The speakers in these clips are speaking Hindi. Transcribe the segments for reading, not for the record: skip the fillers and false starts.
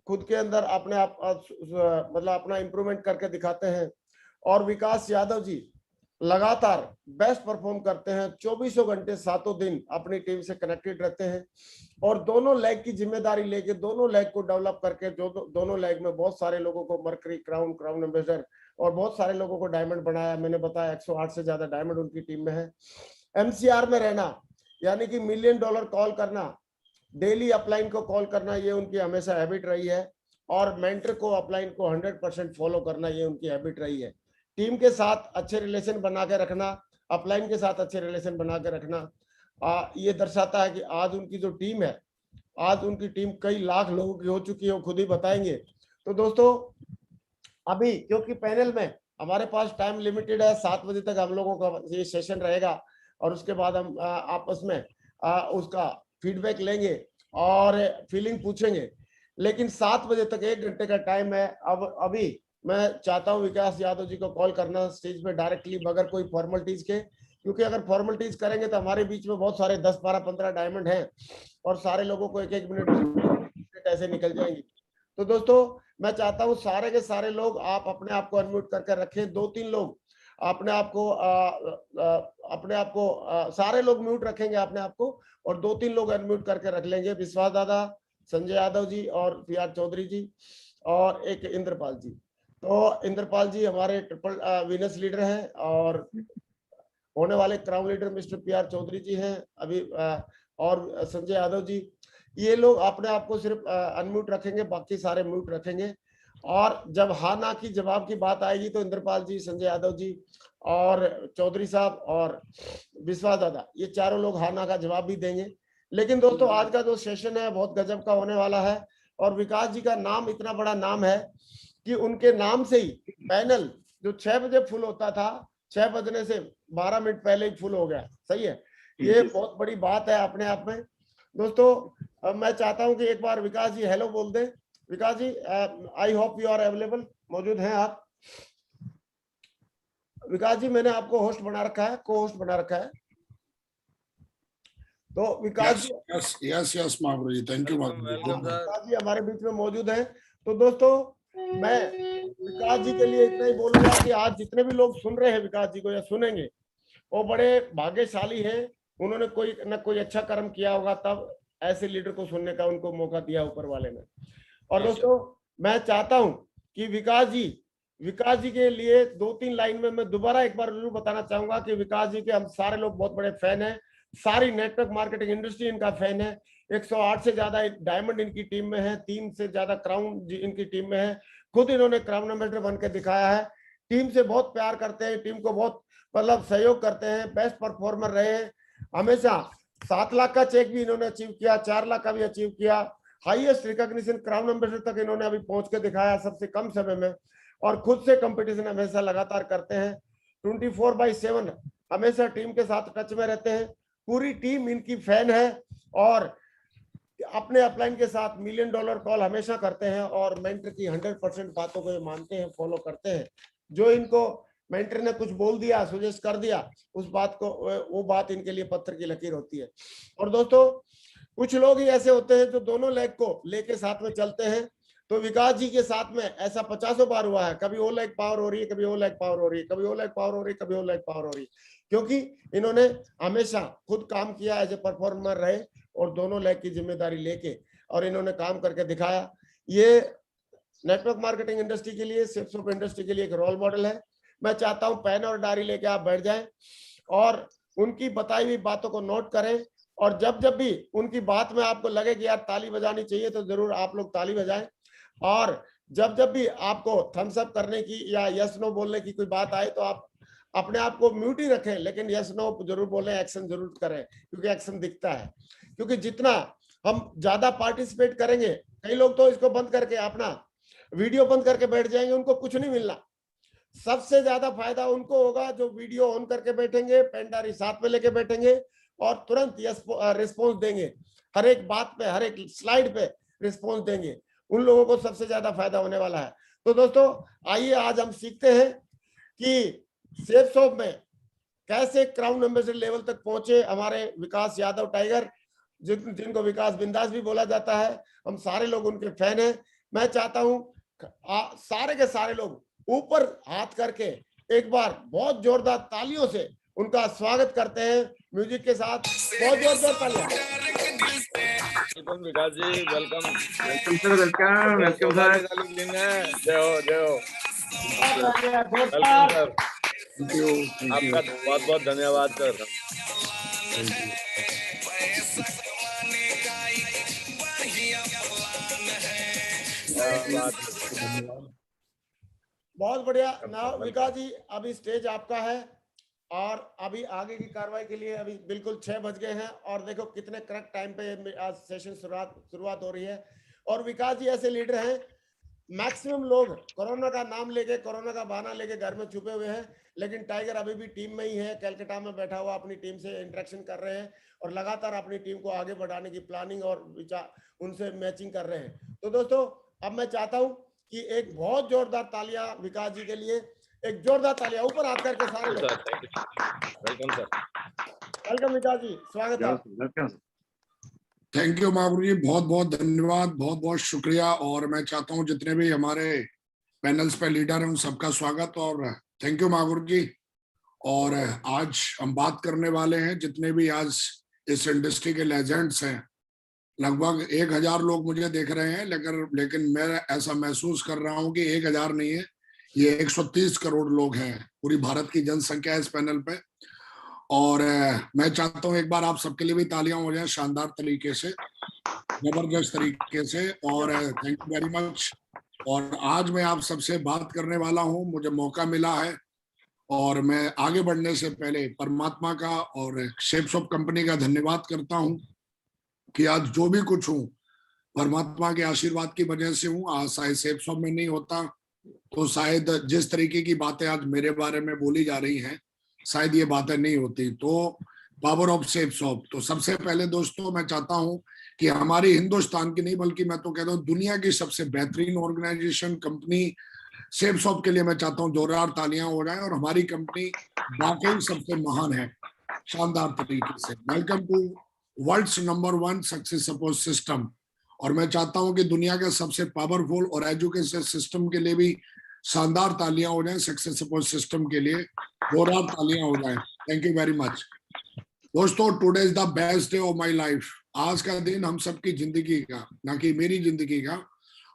खुद के अंदर अपने आप मतलब अपना इंप्रूवमेंट करके दिखाते हैं। और विकास यादव जी लगातार बेस्ट परफॉर्म करते हैं, 24 घंटे 7 दिन अपनी टीम से कनेक्टेड रहते हैं और दोनों लेग की जिम्मेदारी लेके दोनों लेग को डेवलप करके जो दोनों लेग में बहुत सारे लोगों को मर्करी, क्राउन एम्बेसडर और बहुत सारे लोगों को डायमंड बनाया। मैंने बताया 108 से ज्यादा डायमंड उनकी टीम में है। एमसीआर में रहना यानी कि $1 मिलियन कॉल करना, डेली अपलाइन को कॉल करना, ये उनकी हमेशा हैबिट रही है। और मेंटर को अपलाइन को 100% फॉलो करना, ये उनकी हैबिट रही है। टीम के साथ अच्छे रिलेशन बना के रखना, अपलाइन के साथ अच्छे रिलेशन बना के रखना, ये दर्शाता है कि आज उनकी जो टीम है, आज उनकी टीम कई लाख लोगों की हो चुकी है, वो खुद ही बताएंगे। तो दोस्तों अभी क्योंकि पैनल में हमारे पास टाइम लिमिटेड है, 7 बजे तक हम लोगों का ये सेशन रहेगा और उसके बाद हम आपस में उसका फीडबैक लेंगे और फीलिंग पूछेंगे। लेकिन 7 बजे तक 1 घंटे का टाइम है। अब अभी मैं चाहता हूं विकास यादव जी को कॉल करना स्टेज पे डायरेक्टली, बगैर कोई फॉर्मेलिटीज के, क्योंकि अगर फॉर्मेलिटीज करेंगे तो हमारे बीच में बहुत सारे 10, 12, 15 डायमंड हैं और सारे लोगों को 1-1 मिनट ऐसे निकल जाएंगे। तो दोस्तों मैं चाहता हूं सारे के सारे लोग आप अपने आप को अनम्यूट करके रखें। 2-3 लोग अपने आप को सारे लोग म्यूट रखेंगे अपने आप को और 2-3 लोग अनम्यूट करके रख लेंगे। विश्वास दादा, संजय यादव जी और PR चौधरी जी और एक इंद्रपाल जी। तो इंद्रपाल जी हमारे ट्रिपल विनर्स लीडर हैं और होने वाले crown leader mister PR Chaudhary ji हैं अभी, और संजय यादव जी। ये लोग अपने आप को सिर्फ अनम्यूट रखेंगे, बाकी सारे म्यूट रखेंगे। और जब हाँ ना की जवाब की बात आएगी तो इंद्रपाल जी, संजय यादव जी और चौधरी साहब और विश्वास दादा, ये चारों लोग हाँ ना का जवाब भी देंगे। लेकिन दोस्तों आज का जो सेशन है बहुत गजब का होने वाला है और विकास जी का नाम इतना बड़ा नाम है कि उनके नाम से ही पैनल जो 6 बजे फुल होता था, 6 बजने से 12 मिनट पहले ही फुल हो गया। सही है, ये बहुत बड़ी बात है अपने आप में। दोस्तों मैं चाहता हूं कि एक बार विकास जी हेलो बोल दें। Vikas ji I hope you are available, मौजूद हैं आप? विकास जी मैंने आपको होस्ट बना रखा है, को होस्ट बना रखा है। तो Vikas yes Mahaprabhu ji, thank you Vikas ji हमारे बीच में मौजूद हैं। तो दोस्तों मैं विकास जी के लिए इतना ही बोलूंगा कि आज जितने भी लोग सुन रहे हैं विकास जी को या सुनेंगे, वो बड़े भाग्यशाली हैं। उन्होंने कोई न कोई अच्छा कर्म किया होगा तब ऐसे लीडर को सुनने का उनको मौका दिया ऊपर वाले ने। और दोस्तों मैं चाहता हूं कि विकास जी के लिए 2-3 लाइन में मैं दोबारा एक बार जरूर बताना चाहूंगा कि विकास जी के हम सारे लोग बहुत बड़े फैन हैं। सारी नेटवर्क मार्केटिंग इंडस्ट्री इनका फैन है। 108 से ज्यादा डायमंड इनकी टीम में है, 3 से ज्यादा क्राउन इनकी टीम में है। खुद इन्होंने क्राउन एम्बेसडर बन के दिखाया है। टीम से बहुत प्यार करते हैं, टीम को बहुत मतलब सहयोग करते हैं, बेस्ट परफॉर्मर रहे हैं हमेशा। 7 लाख का चेक भी इन्होंने अचीव किया, 4 लाख का भी अचीव किया। हाईएस्ट रिकॉग्निशन क्राउन एम्बेसडर तक इन्होंने अभी पहुंच के दिखाया सबसे कम समय में। और खुद से कंपटीशन हमेशा लगातार करते हैं, 24/7 हमेशा टीम के साथ टच में रहते हैं। पूरी टीम इनकी फैन है और अपने अपलाइन के साथ $1 मिलियन कॉल हमेशा करते हैं और मेंटर की 100% बातों को ये मानते हैं, फॉलो करते हैं। जो इनको मेंटर ने कुछ बोल दिया, सजेस्ट कर दिया, उस बात को, वो बात इनके लिए पत्थर की लकीर होती है। और दोस्तों कुछ लोग ही ऐसे होते हैं जो दोनों लेग को लेके साथ में चलते हैं। तो विकास जी के साथ में ऐसा 50 बार हुआ है, कभी वो लेग पावर हो रही है, कभी वो लेग पावर हो रही है, कभी वो लेग पावर हो रही है, कभी वो लेग पावर हो रही है, क्योंकि इन्होंने हमेशा खुद काम किया, एज ए परफॉर्मर रहे और दोनों लेग की जिम्मेदारी लेके और इन्होंने काम करके दिखाया। ये नेटवर्क मार्केटिंग इंडस्ट्री के लिए, सिप्स ऑफ इंडस्ट्री के लिए एक रोल मॉडल है। मैं चाहता हूं पेन और डायरी लेके आप बैठ जाएं और उनकी बताई हुई बातों को नोट करें और जब जब भी उनकी बात में आपको लगे कि यार ताली बजानी चाहिए तो जरूर आप लोग ताली बजाएं। और जब जब भी आपको थम्स अप करने की या यस नो बोलने की कोई बात आए तो आप अपने आप को म्यूट ही रखें, लेकिन यस नो जरूर बोलें, एक्शन जरूर करें, क्योंकि एक्शन दिखता है। क्योंकि जितना हम ज्यादा पार्टिसिपेट करेंगे, कई लोग तो इसको बंद करके अपना वीडियो बंद करके बैठ जाएंगे, उनको कुछ नहीं मिलना। सबसे ज्यादा फायदा उनको होगा जो वीडियो ऑन करके बैठेंगे, पेन डायरी साथ में लेके बैठेंगे और तुरंत यस रिस्पॉन्स देंगे, हर एक बात पे, हर एक स्लाइड पे रिस्पॉन्स देंगे। उन लोगों को सबसे ज्यादा फायदा होने वाला है। तो दोस्तों आइए आज हम सीखते हैं कि सेफ शॉप में कैसे क्राउन एम्बेसडर लेवल तक पहुंचे हमारे विकास यादव टाइगर, जिनको विकास बिंदास भी बोला जाता है। हम सारे लोग उनके फैन हैं। मैं चाहता हूं सारे के सारे लोग ऊपर हाथ करके एक बार बहुत जोरदार तालियों से उनका स्वागत करते हैं म्यूजिक के साथ। बहुत जोरदार तालियां। वेलकम विकास जी, वेलकम सर, वेलकम सर। जय हो जय हो। वेलकम सर, आपका बहुत बहुत धन्यवाद सर। बहुत बढ़िया। नाउ विकास जी, अभी स्टेज आपका है और अभी आगे की कार्रवाई के लिए अभी बिल्कुल 6 बज गए हैं और देखो कितने करेक्ट टाइम पे आज सेशन शुरुआत हो रही है। और विकास जी ऐसे लीडर हैं, मैक्सिमम लोग कोरोना का नाम लेके, कोरोना का बहाना लेके घर में छुपे हुए हैं, लेकिन टाइगर अभी भी टीम में ही है, कलकत्ता में बैठा हुआ अपनी टीम से इंटरेक्शन कर रहे हैं और लगातार अपनी टीम को आगे बढ़ाने की प्लानिंग और विचार उनसे मैचिंग कर रहे हैं। तो दोस्तों, अब मैं चाहता हूं कि एक बहुत जोरदार तालियां विकास जी के लिए, एक जोरदार तालियां ऊपर हाथ करके सारे लोग। Welcome sir. वेलकम विकास जी, स्वागत है। थैंक यू महागुरु जी, बहुत बहुत धन्यवाद, बहुत बहुत शुक्रिया। और मैं चाहता हूँ जितने भी हमारे पैनल्स पे लीडर हैं उन सबका स्वागत और थैंक यू महागुरु जी। और आज हम बात करने वाले हैं, जितने भी आज इस इंडस्ट्री के लेजेंड्स हैं, लगभग 1000 लोग मुझे देख रहे हैं, लेकिन मैं ऐसा महसूस कर रहा हूँ कि 1000 नहीं है, ये 130 करोड़ लोग हैं, पूरी भारत की जनसंख्या है इस पैनल पे। और मैं चाहता हूँ एक बार आप सबके लिए भी तालियां हो जाए शानदार तरीके से, जबरदस्त तरीके से। और थैंक यू वेरी मच। और आज मैं आप सबसे बात करने वाला हूँ, मुझे मौका मिला है और मैं आगे बढ़ने से पहले परमात्मा का और शेप्स ऑफ कंपनी का धन्यवाद करता हूँ कि आज जो भी कुछ हूँ परमात्मा के आशीर्वाद की वजह से हूँ। आज शायद शेप्स ऑफ में नहीं होता तो शायद जिस तरीके की बातें आज मेरे बारे में बोली जा रही हैं शायद ये बातें नहीं होती। तो पावर ऑफ शेप्स ऑफ। तो सबसे पहले दोस्तों मैं चाहता हूं कि हमारी हिंदुस्तान की नहीं बल्कि मैं तो कहता हूं दुनिया की सबसे बेहतरीन ऑर्गेनाइजेशन कंपनी शेप्स ऑफ के लिए मैं चाहता हूं जोरदार तालियां हो जाए। और हमारी कंपनी वाकई सबसे महान है शानदार तरीके से। Welcome to world's number 1 success support system. और मैं चाहता हूं कि दुनिया के सबसे पावरफुल और एजुकेशन सिस्टम के लिए भी शानदार तालियां हो जाएं, सक्सेस सपोर्ट सिस्टम के लिए जोरदार तालियां हो जाएं। थैंक यू वेरी मच दोस्तों। Today is the best day of my life. आज का दिन हम सबकी जिंदगी का, ना कि मेरी जिंदगी का,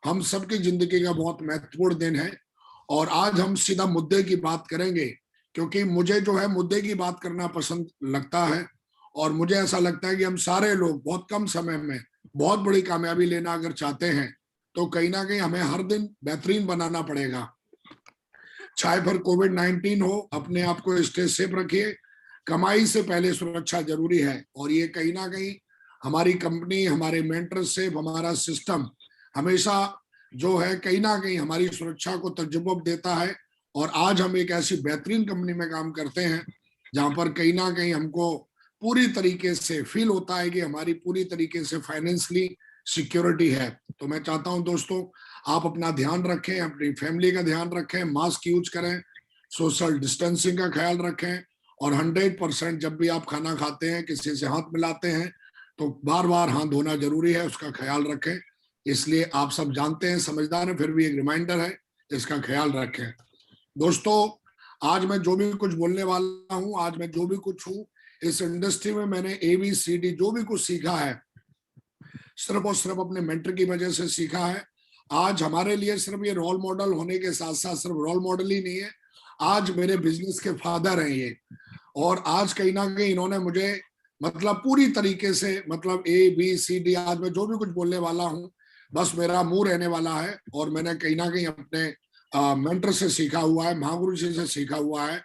हम सबकी जिंदगी का बहुत महत्वपूर्ण दिन है। और आज हम सीधा मुद्दे की बात करेंगे, क्योंकि मुझे जो है मुद्दे की बात करना पसंद लगता है। और मुझे ऐसा लगता है कि हम सारे लोग बहुत कम समय में बहुत बड़ी कामयाबी लेना अगर चाहते हैं तो कहीं ना कहीं हमें हर दिन बेहतरीन बनाना पड़ेगा। चाहे फिर कोविड-19 हो, अपने आप को स्टे सेफ रखिए। कमाई से पहले सुरक्षा जरूरी है। और ये कहीं ना कहीं हमारी कंपनी, हमारे मेंटरशिप, हमारा सिस्टम हमेशा जो है कहीं ना कहीं हमारी सुरक्षा को तजुर्बा देता है। और आज हम एक ऐसी बेहतरीन कंपनी में काम करते हैं जहां पर कहीं ना कहीं हमको पूरी तरीके से फील होता है कि हमारी पूरी तरीके से फाइनेंशियली सिक्योरिटी है। तो मैं चाहता हूं दोस्तों आप अपना ध्यान रखें, अपनी फैमिली का ध्यान रखें, मास्क यूज करें, सोशल डिस्टेंसिंग का ख्याल रखें। और 100% जब भी आप खाना खाते हैं, किसी से हाथ मिलाते हैं तो बार बार हाथ धोना जरूरी है, उसका ख्याल रखें। इसलिए आप सब जानते हैं, समझदार हैं, फिर भी एक रिमाइंडर है, इसका ख्याल रखें। दोस्तों आज मैं जो भी कुछ बोलने वाला हूं, आज मैं जो भी कुछ हूं, इस इंडस्ट्री में मैंने ABCD जो भी कुछ सीखा है सिर्फ और सिर्फ अपने मेंटर की वजह से सीखा है। आज हमारे लिए सिर्फ ये रोल मॉडल होने के साथ साथ सिर्फ रोल मॉडल ही नहीं है, आज मेरे बिजनेस के फादर हैं ये। और आज कहीं ना कहीं इन्होंने मुझे मतलब पूरी तरीके से मतलब ABCD आज मैं जो भी कुछ बोलने वाला हूँ बस मेरा मुंह रहने वाला है। और मैंने कहीं ना कहीं अपने मेंटर से सीखा हुआ है, महागुरु जी से सीखा हुआ है।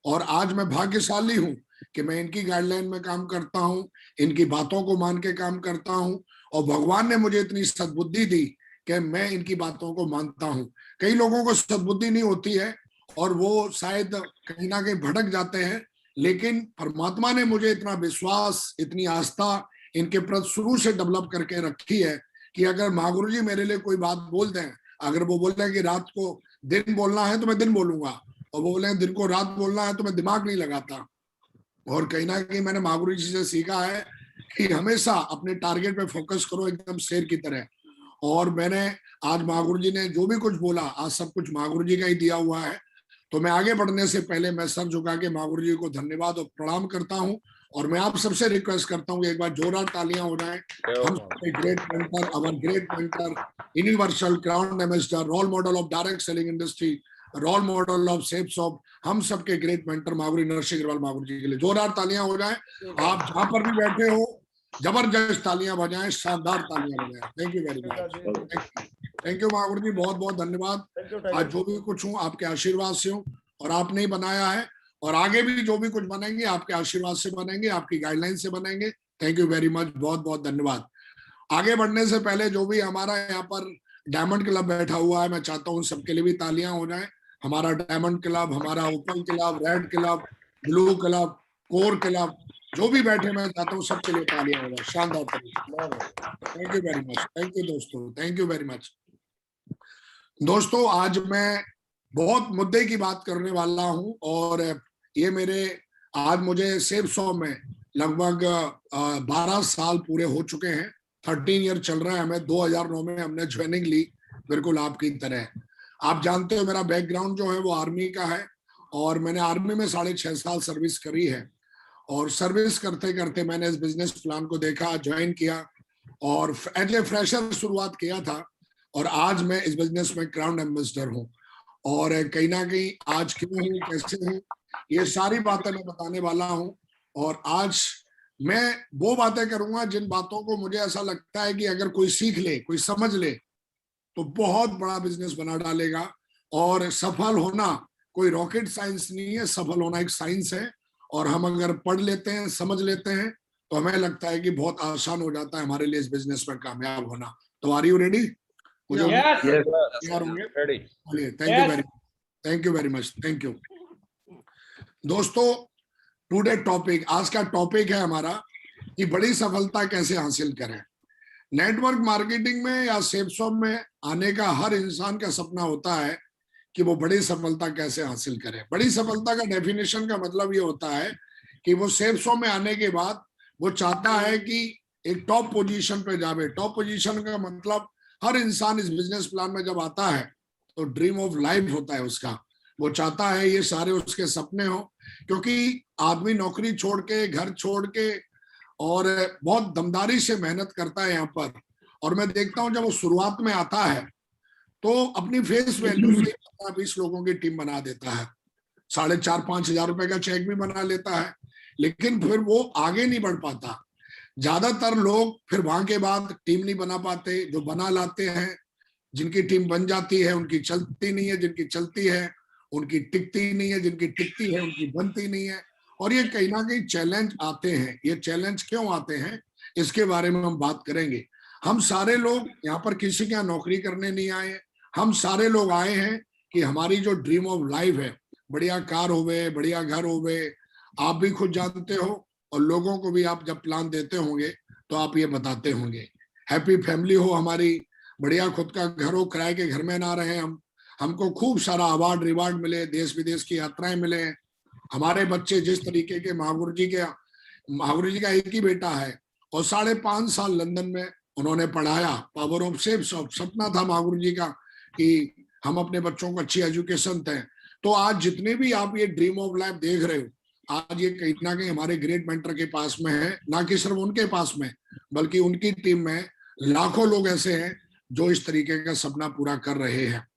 और आज मैं भाग्यशाली हूँ कि मैं इनकी गाइडलाइन में काम करता हूँ, इनकी बातों को मान के काम करता हूँ। और भगवान ने मुझे इतनी सद्बुद्धि दी कि मैं इनकी बातों को मानता हूँ। कई लोगों को सद्बुद्धि नहीं होती है और वो शायद कहीं ना कहीं भटक जाते हैं, लेकिन परमात्मा ने मुझे इतना विश्वास, इतनी आस्था इनके प्रति शुरू से डेवलप करके रखी है कि अगर महागुरु जी मेरे लिए कोई बात बोल दें, अगर वो बोल रहे हैं कि रात को दिन बोलना है तो मैं दिन बोलूंगा, और वो बोले दिन को रात बोलना है तो मैं दिमाग नहीं लगाता। और कहीं ना कहीं मैंने महागुरु जी से सीखा है कि हमेशा अपने टारगेट पे फोकस करो, एकदम शेर की तरह। और मैंने आज महागुरु जी ने जो भी कुछ बोला, आज सब कुछ महागुरु जी का ही दिया हुआ है। तो मैं आगे बढ़ने से पहले मैं सर झुका के महागुरु जी को धन्यवाद और प्रणाम करता हूं। और मैं आप सबसे रिक्वेस्ट करता हूं एक बार जोरदार तालियां हो जाए। हम great mentor, our great mentor, universal crown ambassador, role model of direct selling industry, role model of Safe Shop, हम सबके ग्रेट मेंटर महागुरु नरसिंह अग्रवाल महागुरु जी के लिए जोरदार तालियां हो जाए। आप जहां पर भी बैठे हो जबरदस्त तालियां बजाएं, शानदार तालियां बजाएं। Thank you very much. Thank you Mahaguru ji, बहुत बहुत धन्यवाद। आज जो भी कुछ हूँ आपके आशीर्वाद से हूँ और आपने ही बनाया है, और आगे भी जो भी कुछ बनेंगे आपके आशीर्वाद से बनेंगे, आपकी गाइडलाइन से बनेंगे। थैंक यू वेरी मच, बहुत बहुत धन्यवाद। आगे बढ़ने से पहले जो भी हमारा यहाँ पर डायमंड क्लब बैठा हुआ है, मैं चाहता हूँ सबके लिए भी तालियां हो जाए। हमारा डायमंड क्लब, हमारा open club, red club, blue club, core club, जो भी बैठे मैं चाहता हूँ सबके लिए तालियां हो जाए, शानदार तरीके। Thank you very much, thank you दोस्तों, थैंक यू वेरी मच। दोस्तों आज मैं बहुत मुद्दे की बात करने वाला हूं, और ये मेरे आज मुझे सेफ शॉप में लगभग 12 साल पूरे हो चुके हैं। 13 ईयर चल रहा है हमें। 2009 में हमने ज्वाइनिंग ली, बिल्कुल आपकी तरह। आप जानते हो मेरा बैकग्राउंड जो है वो आर्मी का है, और मैंने आर्मी में 6.5 साल सर्विस करी है। और सर्विस करते करते मैंने इस बिजनेस प्लान को देखा, ज्वाइन किया, और एज ए फ्रेशर शुरुआत किया था, और आज मैं इस बिजनेस में क्राउन एम्बेसडर हूँ। और कहीं ना कहीं आज क्यों हूँ, कैसे हूँ, ये सारी बातें मैं बताने वाला हूँ। और आज मैं वो बातें करूंगा जिन बातों को मुझे ऐसा लगता है कि अगर कोई सीख ले, कोई समझ ले, तो बहुत बड़ा बिजनेस बना डालेगा। और सफल होना कोई रॉकेट साइंस नहीं है, सफल होना एक साइंस है। और हम अगर पढ़ लेते हैं, समझ लेते हैं, तो हमें लगता है कि बहुत आसान हो जाता है हमारे लिए इस बिजनेस में कामयाब होना। तो आर यू रेडी? मुझे तैयार होंगे? Thank you very much, thank you. दोस्तों टुडे टॉपिक, आज का टॉपिक है हमारा कि बड़ी सफलता कैसे हासिल करें। नेटवर्क मार्केटिंग में या सेफ शॉप में आने का हर इंसान का सपना होता है कि वो बड़ी सफलता कैसे हासिल करे। बड़ी सफलता का डेफिनेशन का मतलब ये होता है कि वो सेफ शॉप में आने के बाद वो चाहता है कि एक टॉप पोजीशन पे जावे। टॉप पोजीशन का मतलब हर इंसान इस बिजनेस प्लान में जब आता है तो ड्रीम ऑफ लाइफ होता है उसका। वो चाहता है ये सारे उसके सपने हो, क्योंकि आदमी नौकरी छोड़ के, घर छोड़ के, और बहुत दमदारी से मेहनत करता है यहाँ पर। और मैं देखता हूँ जब वो शुरुआत में आता है तो अपनी फेस वैल्यू से 20 लोगों की टीम बना देता है, 4,500-5 हजार रुपए का चेक भी बना लेता है, लेकिन फिर वो आगे नहीं बढ़ पाता। ज्यादातर लोग फिर वहां के बाद टीम नहीं बना पाते। जो बना लाते हैं, जिनकी टीम बन जाती है उनकी चलती नहीं है, जिनकी चलती है उनकी टिकती नहीं है, जिनकी टिकती है उनकी बनती नहीं है। और ये कहीं ना कहीं चैलेंज आते हैं। ये चैलेंज क्यों आते हैं, इसके बारे में हम बात करेंगे। हम सारे लोग यहाँ पर किसी के यहाँ नौकरी करने नहीं आए, हम सारे लोग आए हैं कि हमारी जो ड्रीम ऑफ लाइफ है, बढ़िया कार होवे, बढ़िया घर होवे, आप भी खुद जानते हो, और लोगों को भी आप जब प्लान देते होंगे तो आप ये बताते होंगे। हैप्पी फैमिली हो हमारी, बढ़िया खुद का घर हो, किराए के घर में ना रहे हम, हमको खूब सारा अवार्ड रिवार्ड मिले, देश विदेश की यात्राएं मिले। हमारे बच्चे जिस तरीके के, महागुरु जी का एक ही बेटा है और 5.5 साल लंदन में उन्होंने पढ़ाया। पावर ऑफ सेफ शॉप सपना था महागुरु जी का कि हम अपने बच्चों को अच्छी एजुकेशन दें। तो आज जितने भी आप ये ड्रीम ऑफ लाइफ देख रहे हो, आज ये कहीं ना कहीं हमारे ग्रेट मेंटर के पास में है। ना कि सिर्फ उनके पास में, बल्कि उनकी टीम में लाखों लोग ऐसे हैं जो इस तरीके का सपना पूरा कर रहे हैं।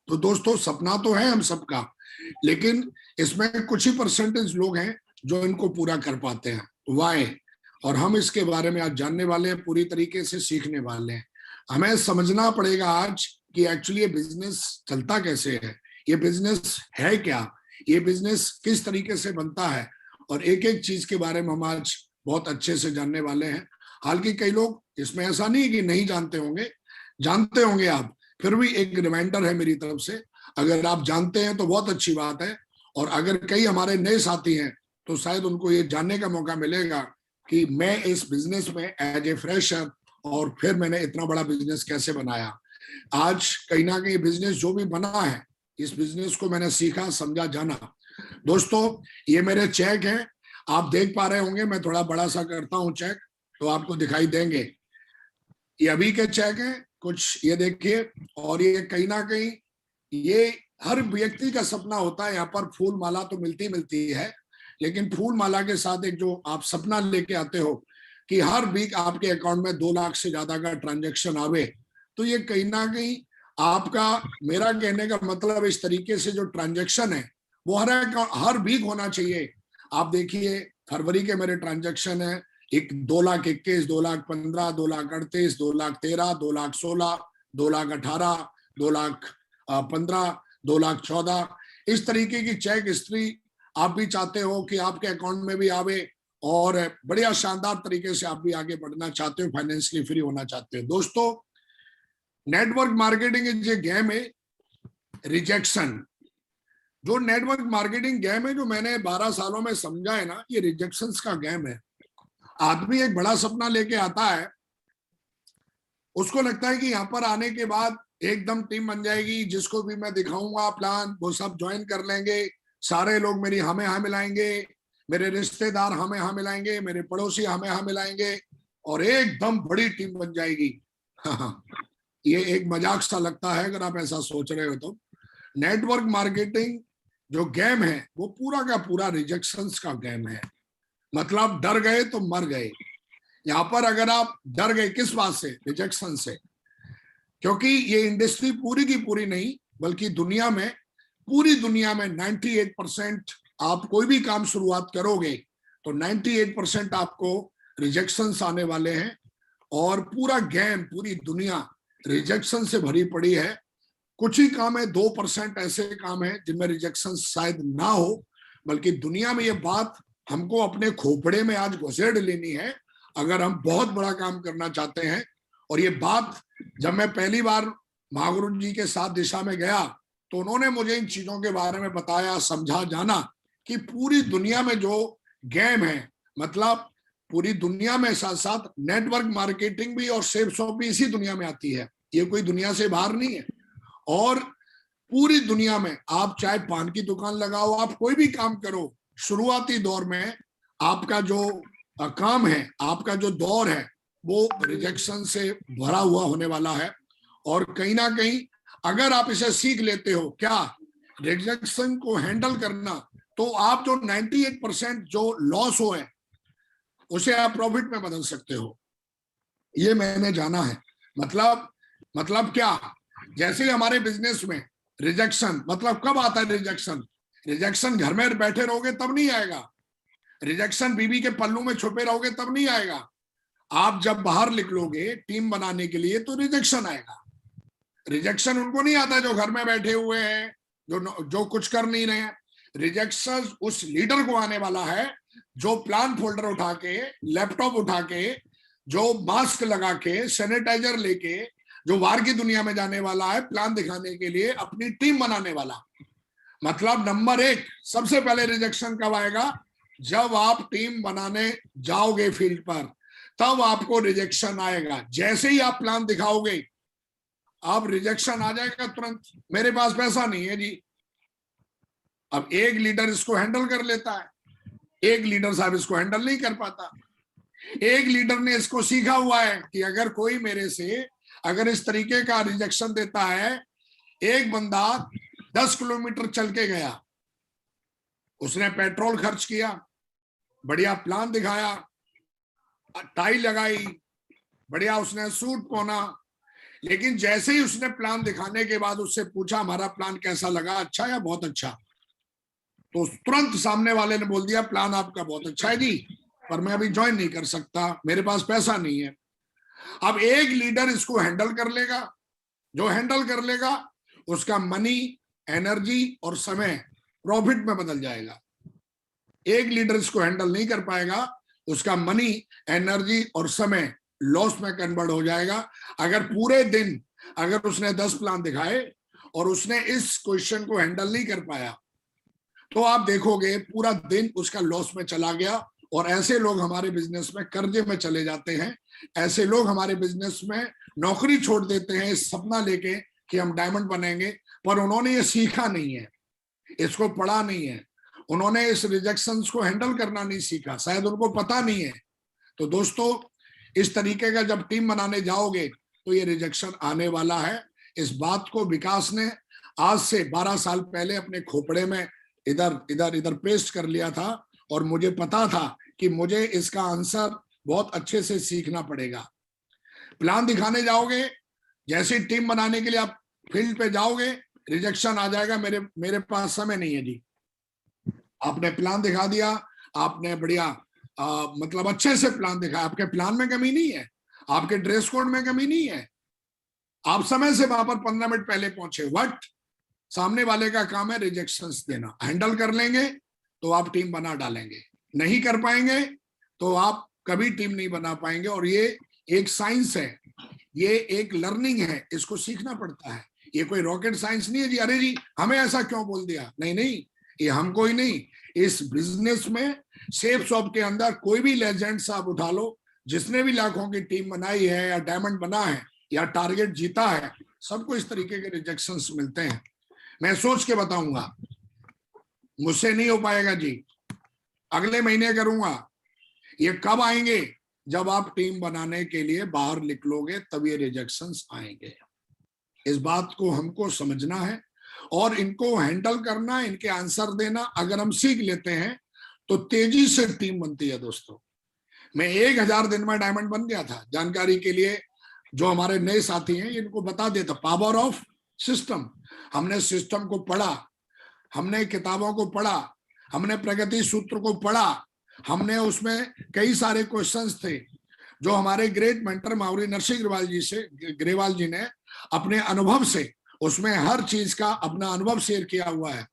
तो दोस्तों सपना तो है हम सबका, लेकिन इसमें कुछ ही परसेंटेज लोग हैं जो इनको पूरा कर पाते हैं। वाई? और हम इसके बारे में आज जानने वाले हैं, पूरी तरीके से सीखने वाले हैं। हमें समझना पड़ेगा आज कि एक्चुअली ये बिजनेस चलता कैसे है, ये बिजनेस है क्या, ये बिजनेस किस तरीके से बनता है, और एक एक चीज के बारे में हम आज बहुत अच्छे से जानने वाले हैं। हालांकि कई लोग इसमें ऐसा नहीं कि नहीं जानते होंगे, जानते होंगे आप, फिर भी एक रिमाइंडर है मेरी तरफ से, अगर आप जानते हैं तो बहुत अच्छी बात है। और अगर कई हमारे नए साथी हैं तो शायद उनको ये जानने का मौका मिलेगा कि मैं इस बिजनेस में एज ए फ्रेशर, और फिर मैंने इतना बड़ा बिजनेस कैसे बनाया। आज कहीं ना कहीं बिजनेस जो भी बना है, इस बिजनेस को मैंने सीखा, समझा, जाना। दोस्तों ये मेरे चेक हैं, आप देख पा रहे होंगे, मैं थोड़ा बड़ा सा करता हूं चेक तो आपको दिखाई देंगे। ये अभी के चेक हैं, कुछ ये देखिए, और ये कहीं ना कहीं ये हर व्यक्ति का सपना होता है। यहाँ पर फूल माला तो मिलती है, लेकिन फूल माला के साथ एक जो आप सपना लेके आते हो कि हर वीक आपके अकाउंट में 2 लाख से ज्यादा का ट्रांजैक्शन आवे, तो ये कहीं ना कहीं आपका, मेरा कहने का मतलब इस तरीके से जो ट्रांजैक्शन है वो हर वीक होना चाहिए। आप देखिए फरवरी के मेरे ट्रांजैक्शन है 2,21,000, 2,15,000, 2,38,000, 2,13,000, 2,16,000, 2,18,000, 2,15,000, 2,14,000, इस तरीके की चेक हिस्ट्री आप भी चाहते हो कि आपके अकाउंट में भी आवे और बढ़िया शानदार तरीके से आप भी आगे बढ़ना चाहते हो, फाइनेंशियली फ्री होना चाहते हो। दोस्तों, network marketing is a game है रिजेक्शन। जो नेटवर्क मार्केटिंग गेम है जो मैंने 12 सालों में समझा है ना, ये रिजेक्शंस का गेम है। आदमी एक बड़ा सपना लेके आता है, उसको लगता है कि यहाँ पर आने के बाद एकदम टीम बन जाएगी, जिसको भी मैं दिखाऊंगा प्लान वो सब ज्वाइन कर लेंगे, सारे लोग मेरी हमें हाँ मिलाएंगे, मेरे रिश्तेदार हमें हाँ मिलाएंगे, मेरे पड़ोसी हमें हाँ मिलाएंगे और एकदम बड़ी टीम बन जाएगी। ये एक मजाक सा लगता है अगर आप ऐसा सोच रहे हो तो। नेटवर्क मार्केटिंग जो गेम है वो पूरा का पूरा रिजेक्शंस का गेम है। मतलब डर गए तो मर गए। यहाँ पर अगर आप डर गए किस बात से? रिजेक्शन से। क्योंकि ये इंडस्ट्री पूरी की पूरी नहीं बल्कि दुनिया में, पूरी दुनिया में 98% आप कोई भी काम शुरुआत करोगे तो 98% आपको रिजेक्शंस आने वाले हैं और पूरा गेम, पूरी दुनिया रिजेक्शन से भरी पड़ी है। कुछ ही काम है, 2% ऐसे काम है जिनमें रिजेक्शन शायद ना हो, बल्कि दुनिया में ये बात हमको अपने खोपड़े में आज घुसेड़ लेनी है अगर हम बहुत बड़ा काम करना चाहते हैं। और ये बात जब मैं पहली बार महागुरु जी के साथ दिशा में गया तो उन्होंने मुझे इन चीजों के बारे में बताया, समझा, जाना कि पूरी दुनिया में जो गेम है, मतलब पूरी दुनिया में साथ साथ नेटवर्क मार्केटिंग भी और सेल्स शॉप भी इसी दुनिया में आती है, ये कोई दुनिया से बाहर नहीं है। और पूरी दुनिया में आप चाहे पान की दुकान लगाओ, आप कोई भी काम करो, शुरुआती दौर में आपका जो काम है, आपका जो दौर है वो रिजेक्शन से भरा हुआ होने वाला है। और कहीं ना कहीं अगर आप इसे सीख लेते हो क्या रिजेक्शन को हैंडल करना, तो आप जो 98% जो लॉस हो है उसे आप प्रॉफिट में बदल सकते हो। ये मैंने जाना है। मतलब क्या, जैसे ही हमारे बिजनेस में रिजेक्शन, मतलब कब आता है रिजेक्शन? रिजेक्शन घर में बैठे रहोगे तब नहीं आएगा, रिजेक्शन बीवी के पल्लू में छुपे रहोगे तब नहीं आएगा। आप जब बाहर निकलोगे टीम बनाने के लिए तो रिजेक्शन आएगा। रिजेक्शन उनको नहीं आता जो घर में बैठे हुए हैं, जो कुछ कर नहीं रहे हैं। रिजेक्शन उस लीडर को आने वाला है जो प्लान फोल्डर उठा के, लैपटॉप उठा के, जो मास्क लगा के, सैनिटाइजर लेके, जो बाहर की दुनिया में जाने वाला है प्लान दिखाने के लिए, अपनी टीम बनाने वाला। मतलब नंबर 1 सबसे पहले रिजेक्शन कब आएगा? जब आप टीम बनाने जाओगे फील्ड पर, तब आपको रिजेक्शन आएगा। जैसे ही आप प्लान दिखाओगे अब रिजेक्शन आ जाएगा तुरंत। मेरे पास पैसा नहीं है जी। अब एक लीडर इसको हैंडल कर लेता है, एक लीडर साहब इसको हैंडल नहीं कर पाता। एक लीडर ने इसको सीखा हुआ है कि अगर कोई मेरे से अगर इस तरीके का रिजेक्शन देता है, एक बंदा 10 किलोमीटर चल के गया, उसने पेट्रोल खर्च किया, बढ़िया प्लान दिखाया, टाई लगाई, बढ़िया उसने सूट पहना, लेकिन जैसे ही उसने प्लान दिखाने के बाद उससे पूछा हमारा प्लान कैसा लगा, अच्छा या बहुत अच्छा, तो तुरंत सामने वाले ने बोल दिया प्लान आपका बहुत अच्छा है जी, पर मैं अभी ज्वाइन नहीं कर सकता, मेरे पास पैसा नहीं है। अब एक लीडर इसको हैंडल कर लेगा, जो हैंडल कर लेगा उसका मनी, एनर्जी और समय प्रॉफिट में बदल जाएगा। एक लीडर इसको हैंडल नहीं कर पाएगा, उसका मनी, एनर्जी और समय लॉस में कन्वर्ट हो जाएगा। अगर पूरे दिन अगर उसने 10 प्लान दिखाए और उसने इस क्वेश्चन को हैंडल नहीं कर पाया, तो आप देखोगे पूरा दिन उसका लॉस में चला गया। और ऐसे लोग हमारे बिजनेस में कर्जे में चले जाते हैं, ऐसे लोग हमारे बिजनेस में नौकरी छोड़ देते हैं इस सपना लेके कि हम डायमंड बनेंगे, पर उन्होंने ये सीखा नहीं है, इसको पढ़ा नहीं है, उन्होंने इस रिजेक्शंस को हैंडल करना नहीं सीखा, शायद उनको पता नहीं है। तो दोस्तों, इस तरीके का जब टीम बनाने जाओगे तो ये रिजेक्शन आने वाला है। इस बात को विकास ने आज से 12 साल पहले अपने खोपड़े में इधर इधर इधर पेस्ट कर लिया था, और मुझे पता था कि मुझे इसका आंसर बहुत अच्छे से सीखना पड़ेगा। प्लान दिखाने जाओगे, जैसे टीम बनाने के लिए आप फील्ड पे जाओगे, रिजेक्शन आ जाएगा, मेरे पास समय नहीं है जी। आपने प्लान दिखा दिया, आपने बढ़िया मतलब अच्छे से प्लान दिखाया, आपके प्लान में कमी नहीं है, आपके ड्रेस कोड में कमी नहीं है, आप समय से वहां पर 15 मिनट पहले पहुंचे। वट सामने वाले का काम है रिजेक्शंस देना। हैंडल कर लेंगे तो आप टीम बना डालेंगे, नहीं कर पाएंगे तो आप कभी टीम नहीं बना पाएंगे। और ये एक साइंस है, ये एक लर्निंग है, इसको सीखना पड़ता है। ये कोई रॉकेट साइंस नहीं है जी, अरे जी हमें ऐसा क्यों बोल दिया, नहीं नहीं, ये हमको ही नहीं, इस बिजनेस में सेफ शॉप के अंदर कोई भी लेजेंड साहब उठा लो, जिसने भी लाखों की टीम बनाई है या डायमंड बना है या टारगेट जीता है, सबको इस तरीके के रिजेक्शंस मिलते हैं। मैं सोच के बताऊंगा, मुझसे नहीं हो पाएगा जी, अगले महीने करूंगा। ये कब आएंगे? जब आप टीम बनाने के लिए बाहर निकलोगे तब ये रिजेक्शंस आएंगे। इस बात को हमको समझना है और इनको हैंडल करना, इनके आंसर देना अगर हम सीख लेते हैं तो तेजी से टीम बनती है। दोस्तों, मैं 1000 दिन में डायमंड बन गया था। जानकारी के लिए जो हमारे नए साथी हैं इनको बता देता, पावर ऑफ सिस्टम। हमने सिस्टम को पढ़ा, हमने किताबों को पढ़ा, हमने प्रगति सूत्र को पढ़ा, हमने उसमें कई सारे क्वेश्चंस थे जो हमारे great mentor Maori Narasimha Grewal जी ने अपने अनुभव से, उसमें हर चीज का अपना अनुभव शेयर किया हुआ है।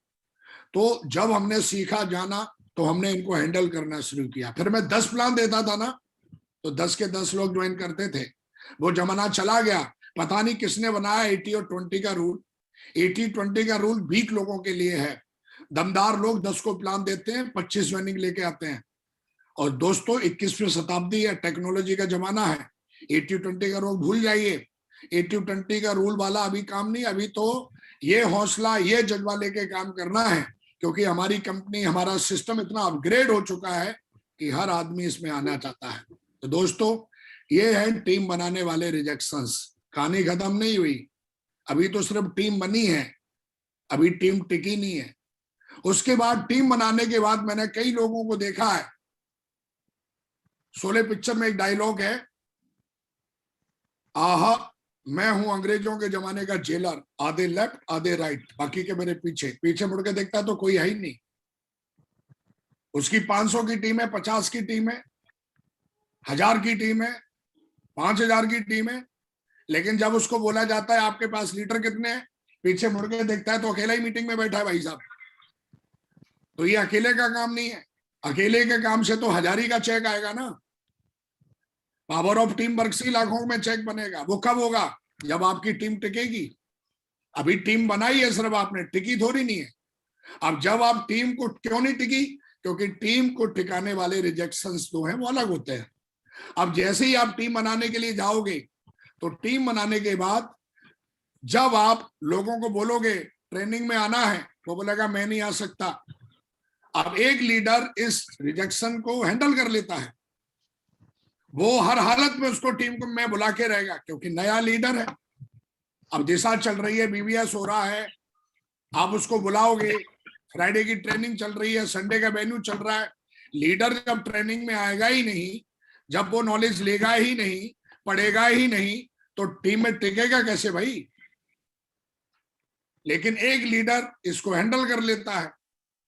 तो जब हमने सीखा जाना तो हमने इनको हैंडल करना शुरू किया। फिर मैं 10 प्लान देता था ना, तो 10 के 10 लोग ज्वाइन करते थे। वो जमाना चला गया, पता नहीं किसने बनाया 80 और 20 का रूल। 80-20 का रूल वीक लोगों के लिए है। दमदार लोग 10 को प्लान देते हैं, 25 ज्वाइनिंग लेके आते हैं। और दोस्तों 21वीं शताब्दी है, टेक्नोलॉजी का जमाना है। 80-20 का रूल भूल जाइए। 80-20 का रूल वाला अभी काम नहीं। अभी तो ये हौसला, ये जज्बा लेके काम करना है, क्योंकि हमारी कंपनी, हमारा सिस्टम इतना अपग्रेड हो चुका है कि हर आदमी इसमें आना चाहता है। तो दोस्तों, ये है टीम बनाने वाले रिजेक्शंस। कहानी खत्म नहीं हुई, अभी तो सिर्फ टीम बनी है, अभी टीम टिकी नहीं है। उसके बाद टीम बनाने के बाद मैंने कई लोगों को देखा है। शोले पिक्चर में एक डायलॉग है, आहा मैं हूं अंग्रेजों के जमाने का जेलर, आधे लेफ्ट आधे राइट, बाकी के मेरे पीछे। पीछे मुड़ के देखता है तो कोई है ही नहीं। उसकी 500 की टीम है, 50 की टीम है, 1000 की टीम है, 5000 की टीम है, लेकिन जब उसको बोला जाता है आपके पास लीडर कितने हैं, पीछे मुड़ के देखता है तो अकेला ही मीटिंग में बैठा है भाई साहब। तो ये अकेले का काम नहीं है। अकेले के काम से तो 1000 का चेक आएगा ना। पावर ऑफ टीम वर्क से लाखों में चेक बनेगा। वो कब होगा? जब आपकी टीम टिकेगी। अभी टीम बनाई है सिर्फ आपने, टिकी थोड़ी नहीं है। अब जब आप टीम को, क्यों नहीं टिकी? क्योंकि टीम को टिकाने वाले रिजेक्शंस जो हैं वो अलग होते हैं। अब जैसे ही आप टीम बनाने के लिए जाओगे, तो टीम बनाने के बाद जब आप लोगों को बोलोगे ट्रेनिंग में आना है, वो बोलेगा मैं नहीं आ सकता। अब एक लीडर इस रिजेक्शन को हैंडल कर लेता है, वो हर हालत में उसको टीम को मैं बुला के रहेगा, क्योंकि नया लीडर है। अब दिशा चल रही है, बीबीएस हो रहा है, आप उसको बुलाओगे, फ्राइडे की ट्रेनिंग चल रही है, संडे का वेन्यू चल रहा है। लीडर जब ट्रेनिंग में आएगा ही नहीं, जब वो नॉलेज लेगा ही नहीं, पढ़ेगा ही नहीं, तो टीम में टिकेगा कैसे भाई? लेकिन एक लीडर इसको हैंडल कर लेता है,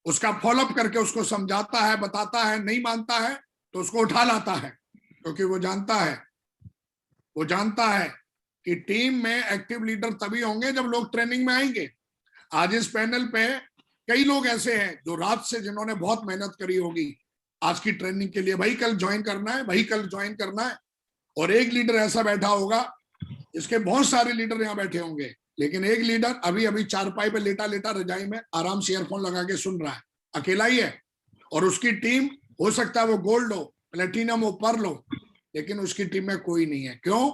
उसका फॉलोअप करके उसको समझाता है, बताता है, नहीं मानता है तो उसको उठा लाता है, क्योंकि वो जानता है कि टीम में एक्टिव लीडर तभी होंगे जब लोग ट्रेनिंग में आएंगे। आज इस पैनल पे कई लोग ऐसे हैं जो रात से, जिन्होंने बहुत मेहनत करी होगी आज की ट्रेनिंग के लिए, भाई कल ज्वाइन करना है, भाई कल ज्वाइन करना है। और एक लीडर ऐसा बैठा होगा, इसके बहुत सारे लीडर यहाँ बैठे होंगे, लेकिन एक लीडर अभी अभी चारपाई पे लेटा लेटा रजाई में आराम से ईयरफोन लगा के सुन रहा है, अकेला ही है। और उसकी टीम हो सकता है वो गोल्ड हो, प्लेटिनम हो, पर्ल हो, लेकिन उसकी टीम में कोई नहीं है। क्यों?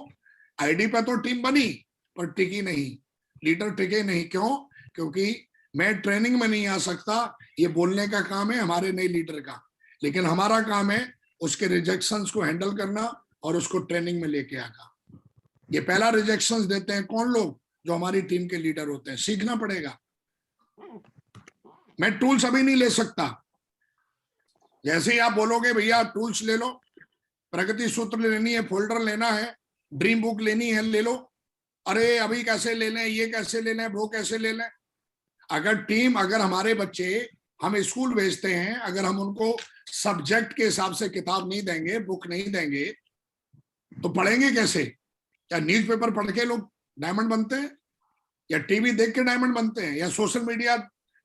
आईडी पे तो टीम बनी पर टिकी नहीं, लीडर टिके नहीं। क्यों? क्योंकि मैं ट्रेनिंग में नहीं आ सकता। ये बोलने का काम है हमारे नए लीडर का, लेकिन हमारा काम है उसके रिजेक्शंस को हैंडल करना और उसको ट्रेनिंग में लेके आना। ये पहला रिजेक्शंस देते हैं कौन लोग? जो हमारी टीम के लीडर होते हैं। सीखना पड़ेगा। मैं टूल्स अभी नहीं ले सकता। जैसे ही आप बोलोगे भैया टूल्स ले लो, प्रगति सूत्र लेनी है, फोल्डर लेना है, ड्रीम बुक लेनी है, ले लो। अरे अभी कैसे ले लें, ये कैसे ले लें, वो कैसे ले लें? अगर हमारे बच्चे हम स्कूल भेजते हैं, अगर हम उनको सब्जेक्ट के हिसाब से किताब नहीं देंगे, बुक नहीं देंगे, तो पढ़ेंगे कैसे? क्या न्यूज़पेपर पढ़ के लोग डायमंड बनते हैं, या टीवी देख के डायमंड बनते हैं, या सोशल मीडिया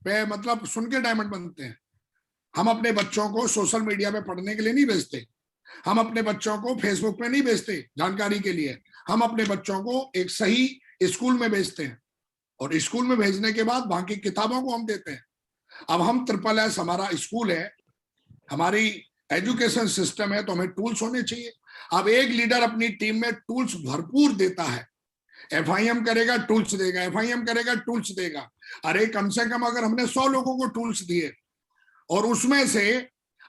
पे मतलब सुन के डायमंड बनते हैं? हम अपने बच्चों को सोशल मीडिया पे पढ़ने के लिए नहीं भेजते। हम अपने बच्चों को फेसबुक पे नहीं भेजते जानकारी के लिए। हम अपने बच्चों को एक सही स्कूल में भेजते हैं, और स्कूल में भेजने के बाद वहां की किताबों को हम देते हैं। अब हम SSS हमारा स्कूल है, हमारी एजुकेशन सिस्टम है, तो हमें टूल्स होने चाहिए। अब एक लीडर अपनी टीम में टूल्स भरपूर देता है, FIM करेगा टूल्स देगा, FIM करेगा टूल्स देगा। अरे कम से कम अगर हमने 100 लोगों को टूल्स दिए और उसमें से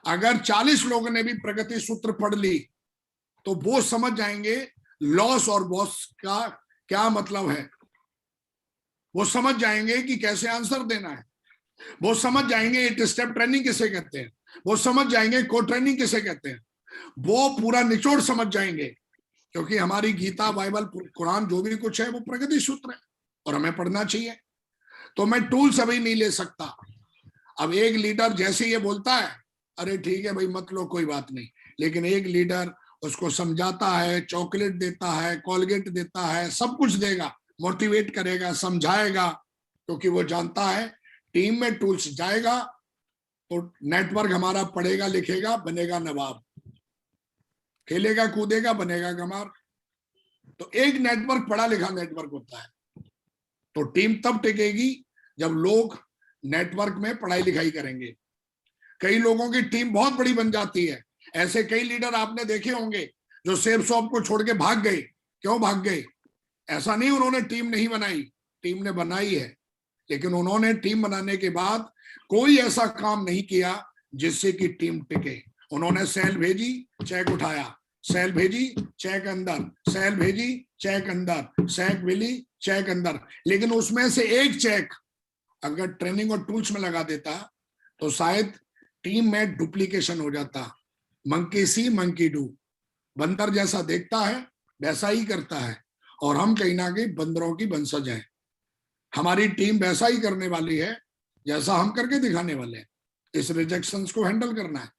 अगर 40 लोगों ने भी प्रगति सूत्र पढ़ ली, तो वो समझ जाएंगे लॉस और बॉस का क्या मतलब है। वो समझ जाएंगे कि कैसे आंसर देना है। वो समझ जाएंगे 8 स्टेप ट्रेनिंग किसे कहते हैं। वो समझ जाएंगे को ट्रेनिंग किसे कहते हैं। वो पूरा निचोड़ समझ जाएंगे, क्योंकि हमारी गीता, बाइबल, कुरान जो भी कुछ है वो प्रगति सूत्र है, और हमें पढ़ना चाहिए। तो मैं टूल्स अभी नहीं ले सकता। अब एक लीडर जैसे ये बोलता है, अरे ठीक है भाई मत लो, कोई बात नहीं, लेकिन एक लीडर उसको समझाता है, चॉकलेट देता है, कोलगेट देता है, सब कुछ देगा, मोटिवेट करेगा, समझाएगा, क्योंकि वो जानता है टीम में टूल्स जाएगा तो नेटवर्क हमारा पढ़ेगा लिखेगा, बनेगा नवाब, खेलेगा कूदेगा, बनेगा गमार। तो एक नेटवर्क पढ़ा लिखा नेटवर्क होता है। तो टीम तब टिकेगी जब लोग नेटवर्क में पढ़ाई लिखाई करेंगे। कई लोगों की टीम बहुत बड़ी बन जाती है। ऐसे कई लीडर आपने देखे होंगे जो सेब शॉप को छोड़ के भाग गए। क्यों भाग गए? ऐसा नहीं उन्होंने टीम नहीं बनाई, टीम ने बनाई है, लेकिन उन्होंने टीम बनाने के बाद कोई ऐसा काम नहीं किया जिससे कि टीम टिके। उन्होंने सेल भेजी, चेक उठाया, सेल भेजी, चेक अंदर, सेल भेजी, चेक अंदर, चेक मिली, चेक अंदर। लेकिन उसमें से एक चेक अगर ट्रेनिंग और टूल्स में लगा देता तो शायद टीम में डुप्लीकेशन हो जाता। मंकी सी मंकी डू, बंदर जैसा देखता है वैसा ही करता है, और हम कहीं ना कहीं बंदरों की वंशज हैं। हमारी टीम वैसा ही करने वाली है जैसा हम करके दिखाने वाले हैं। इस रिजेक्शंस को हैंडल करना है।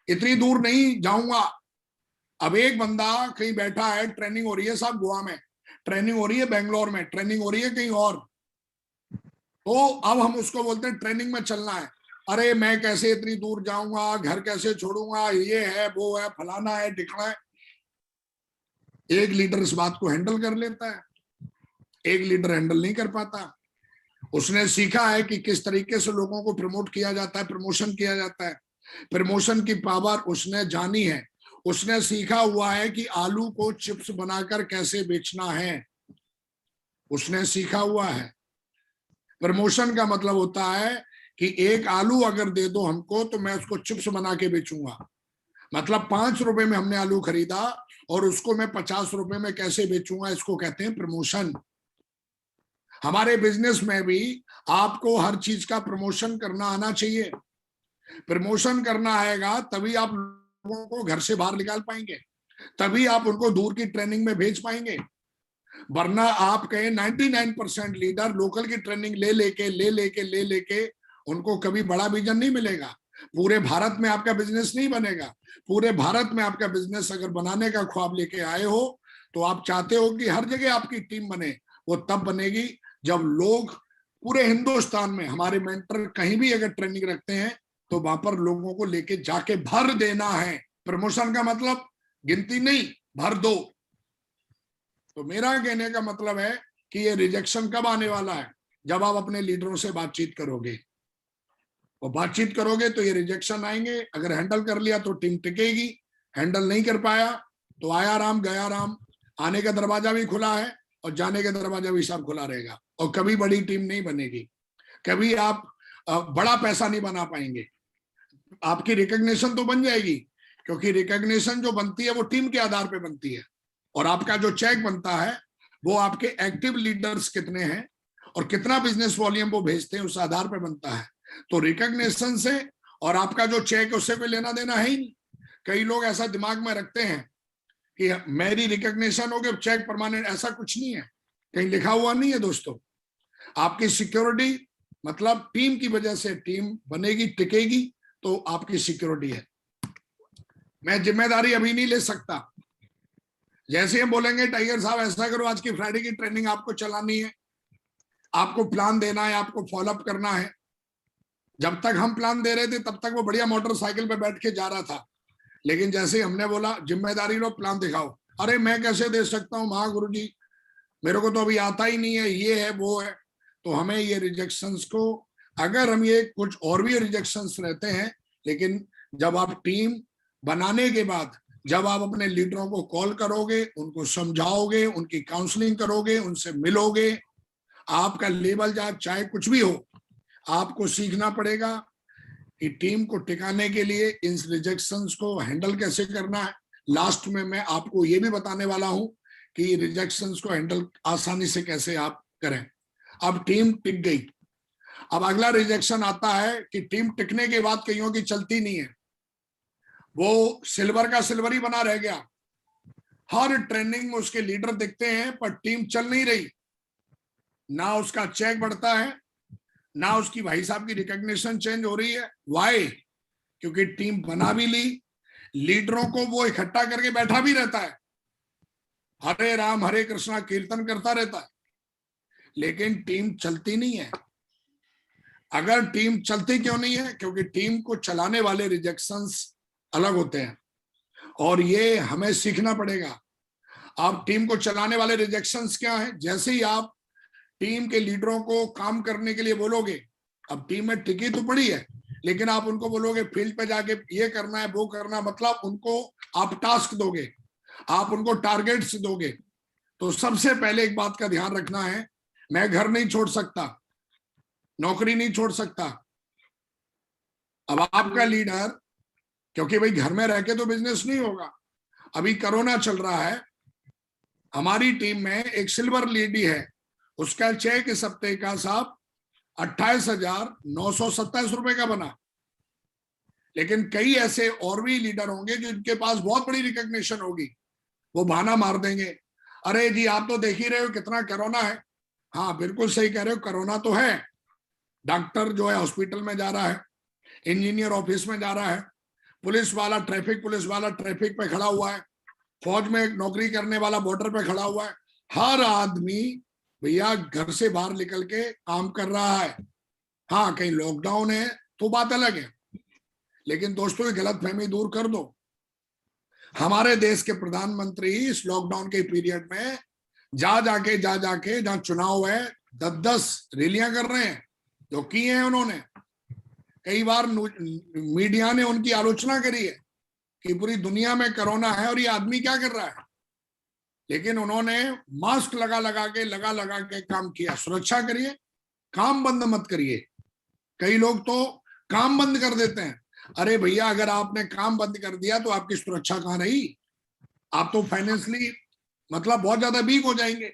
इतनी दूर नहीं जाऊंगा। अब एक बंदा कहीं बैठा है, ट्रेनिंग हो रही है साहब गोवा में, ट्रेनिंग हो रही है बेंगलोर में, ट्रेनिंग हो रही है कहीं और, तो अब हम उसको बोलते हैं ट्रेनिंग में चलना है। अरे मैं कैसे इतनी दूर जाऊंगा, घर कैसे छोड़ूंगा, ये है वो है, फलाना है ढिकना है। एक लीडर इस बात को हैंडल कर लेता है, एक लीडर हैंडल नहीं कर पाता। उसने सीखा है कि किस तरीके से लोगों को प्रमोट किया जाता है, प्रमोशन किया जाता है। प्रमोशन की पावर उसने जानी है। उसने सीखा हुआ है कि आलू को चिप्स बनाकर कैसे बेचना है, उसने सीखा हुआ है। प्रमोशन का मतलब होता है कि एक आलू अगर दे दो हमको तो मैं उसको चिप्स बना के बेचूंगा। मतलब 5 रुपए में हमने आलू खरीदा और उसको मैं 50 रुपए में कैसे बेचूंगा, इसको कहते हैं प्रमोशन। हमारे बिजनेस में भी आपको हर चीज का प्रमोशन करना आना चाहिए। प्रमोशन करना आएगा तभी आप लोगों को घर से बाहर निकाल पाएंगे, तभी आप उनको दूर की ट्रेनिंग में भेज पाएंगे। वरना आप कहें 99% लीडर लोकल की ट्रेनिंग ले लेके उनको कभी बड़ा विजन नहीं मिलेगा। पूरे भारत में आपका बिजनेस नहीं बनेगा। पूरे भारत में आपका बिजनेस अगर बनाने का ख्वाब लेके आए हो तो आप चाहते हो कि हर जगह आपकी टीम बने। वो तब बनेगी जब लोग पूरे हिंदुस्तान में, हमारे मेंटर कहीं भी अगर ट्रेनिंग रखते हैं तो वहां पर लोगों को लेके जाके भर देना है। प्रमोशन का मतलब गिनती नहीं, भर दो। तो मेरा कहने का मतलब है कि ये रिजेक्शन कब आने वाला है? जब आप अपने लीडरों से बातचीत करोगे, और बातचीत करोगे तो ये रिजेक्शन आएंगे। अगर हैंडल कर लिया तो टीम टिकेगी, हैंडल नहीं कर पाया तो आया राम गया राम। आने का दरवाजा भी खुला है और जाने का दरवाजा भी सब खुला रहेगा, और कभी बड़ी टीम नहीं बनेगी। कभी आप बड़ा पैसा नहीं बना पाएंगे। आपकी रिकॉग्निशन तो बन जाएगी, क्योंकि रिकॉग्निशन जो बनती है वो टीम के आधार पे बनती है, और आपका जो चेक बनता है वो आपके एक्टिव लीडर्स कितने हैं और कितना बिजनेस वॉल्यूम वो भेजते हैं उस आधार पर बनता है। तो रिकॉग्निशन से और आपका जो चेक उससे कोई लेना देना है ही नहीं। कई लोग ऐसा दिमाग में रखते हैं कि मेरी रिकॉग्निशन होगी चेक परमानेंट, ऐसा कुछ नहीं है, कहीं लिखा हुआ नहीं है दोस्तों। आपकी सिक्योरिटी मतलब टीम की वजह से टीम बनेगी टिकेगी तो आपकी सिक्योरिटी है। मैं जिम्मेदारी अभी नहीं ले सकता। जैसे हम बोलेंगे टाइगर साहब ऐसा करो, आज की फ्राइडे की ट्रेनिंग आपको चलानी है, आपको प्लान देना है, आपको फॉलोअप करना है। जब तक हम प्लान दे रहे थे तब तक वो बढ़िया मोटरसाइकिल पे बैठ के जा रहा था, लेकिन जैसे हमने बोला जिम्मेदारी लो, प्लान दिखाओ, अरे मैं कैसे दे सकता हूँ महागुरु जी, मेरे को तो अभी आता ही नहीं है, ये है वो है। तो हमें ये रिजेक्शंस को, अगर हम ये कुछ और भी रिजेक्शंस रहते हैं, लेकिन जब आप टीम बनाने के बाद जब आप अपने लीडरों को कॉल करोगे, उनको समझाओगे, उनकी काउंसलिंग करोगे, उनसे मिलोगे, आपका लेवल चाहे कुछ भी हो, आपको सीखना पड़ेगा कि टीम को टिकाने के लिए इन रिजेक्शंस को हैंडल कैसे करना है। लास्ट में मैं आपको ये भी बताने वाला हूं कि रिजेक्शंस को हैंडल आसानी से कैसे आप करें। अब टीम टिक गई, अब अगला रिजेक्शन आता है कि टीम टिकने के बाद कईयों की चलती नहीं है, वो सिल्वर का सिल्वर ही बना रह गया। हर ट्रेनिंग में उसके लीडर दिखते हैं पर टीम चल नहीं रही, ना उसका चेक बढ़ता है, ना उसकी भाई साहब की रिकॉग्निशन चेंज हो रही है। वाई? क्योंकि टीम बना भी ली, लीडरों को वो इकट्ठा करके बैठा भी रहता है, हरे राम हरे कृष्णा कीर्तन करता रहता है, लेकिन टीम चलती नहीं है। अगर टीम चलती क्यों नहीं है? क्योंकि टीम को चलाने वाले रिजेक्शंस अलग होते हैं और ये हमें सीखना पड़ेगा। आप टीम को चलाने वाले रिजेक्शंस क्या है? जैसे ही आप टीम के लीडरों को काम करने के लिए बोलोगे, अब टीम में टिकी तो पड़ी है, लेकिन आप उनको बोलोगे फील्ड पे जाके ये करना है वो करना, मतलब उनको आप टास्क दोगे, आप उनको टारगेट्स दोगे। तो सबसे पहले एक बात का ध्यान रखना है, मैं घर नहीं छोड़ सकता, नौकरी नहीं छोड़ सकता। अब आपका लीडर, क्योंकि भाई घर में रह के तो बिजनेस नहीं होगा, अभी कोरोना चल रहा है, हमारी टीम में एक सिल्वर लेडी है, उसका चेक इस हफ्ते का साहब 28,927 रुपए का बना। लेकिन कई ऐसे और भी लीडर होंगे जिनके पास बहुत बड़ी रिकॉग्निशन होगी, वो बहाना मार देंगे, अरे जी आप तो देख ही रहे हो कितना कोरोना है। हाँ बिल्कुल सही कह रहे हो, कोरोना तो है। डॉक्टर जो है हॉस्पिटल में जा रहा है, इंजीनियर ऑफिस में जा रहा है, पुलिस वाला ट्रैफिक पे खड़ा हुआ है, फौज में नौकरी करने वाला बॉर्डर पे खड़ा हुआ है, हर आदमी भैया घर से बाहर निकल के काम कर रहा है। हाँ कहीं लॉकडाउन है तो बात अलग है, लेकिन दोस्तों ये गलतफहमी दूर कर दो। हमारे देश के प्रधानमंत्री इस लॉकडाउन के पीरियड में जा जाके जहां चुनाव है 10-10 रैलियां कर रहे हैं, जो की हैं उन्होंने। कई बार मीडिया ने उनकी आलोचना करी है कि पूरी दुनिया में कोरोना है और ये आदमी क्या कर रहा है, लेकिन उन्होंने मास्क लगा के काम किया। सुरक्षा करिए, काम बंद मत करिए। कई लोग तो काम बंद कर देते हैं। अरे भैया अगर आपने काम बंद कर दिया तो आपकी सुरक्षा कहां रही? आप तो फाइनेंशियली मतलब बहुत ज्यादा वीक हो जाएंगे।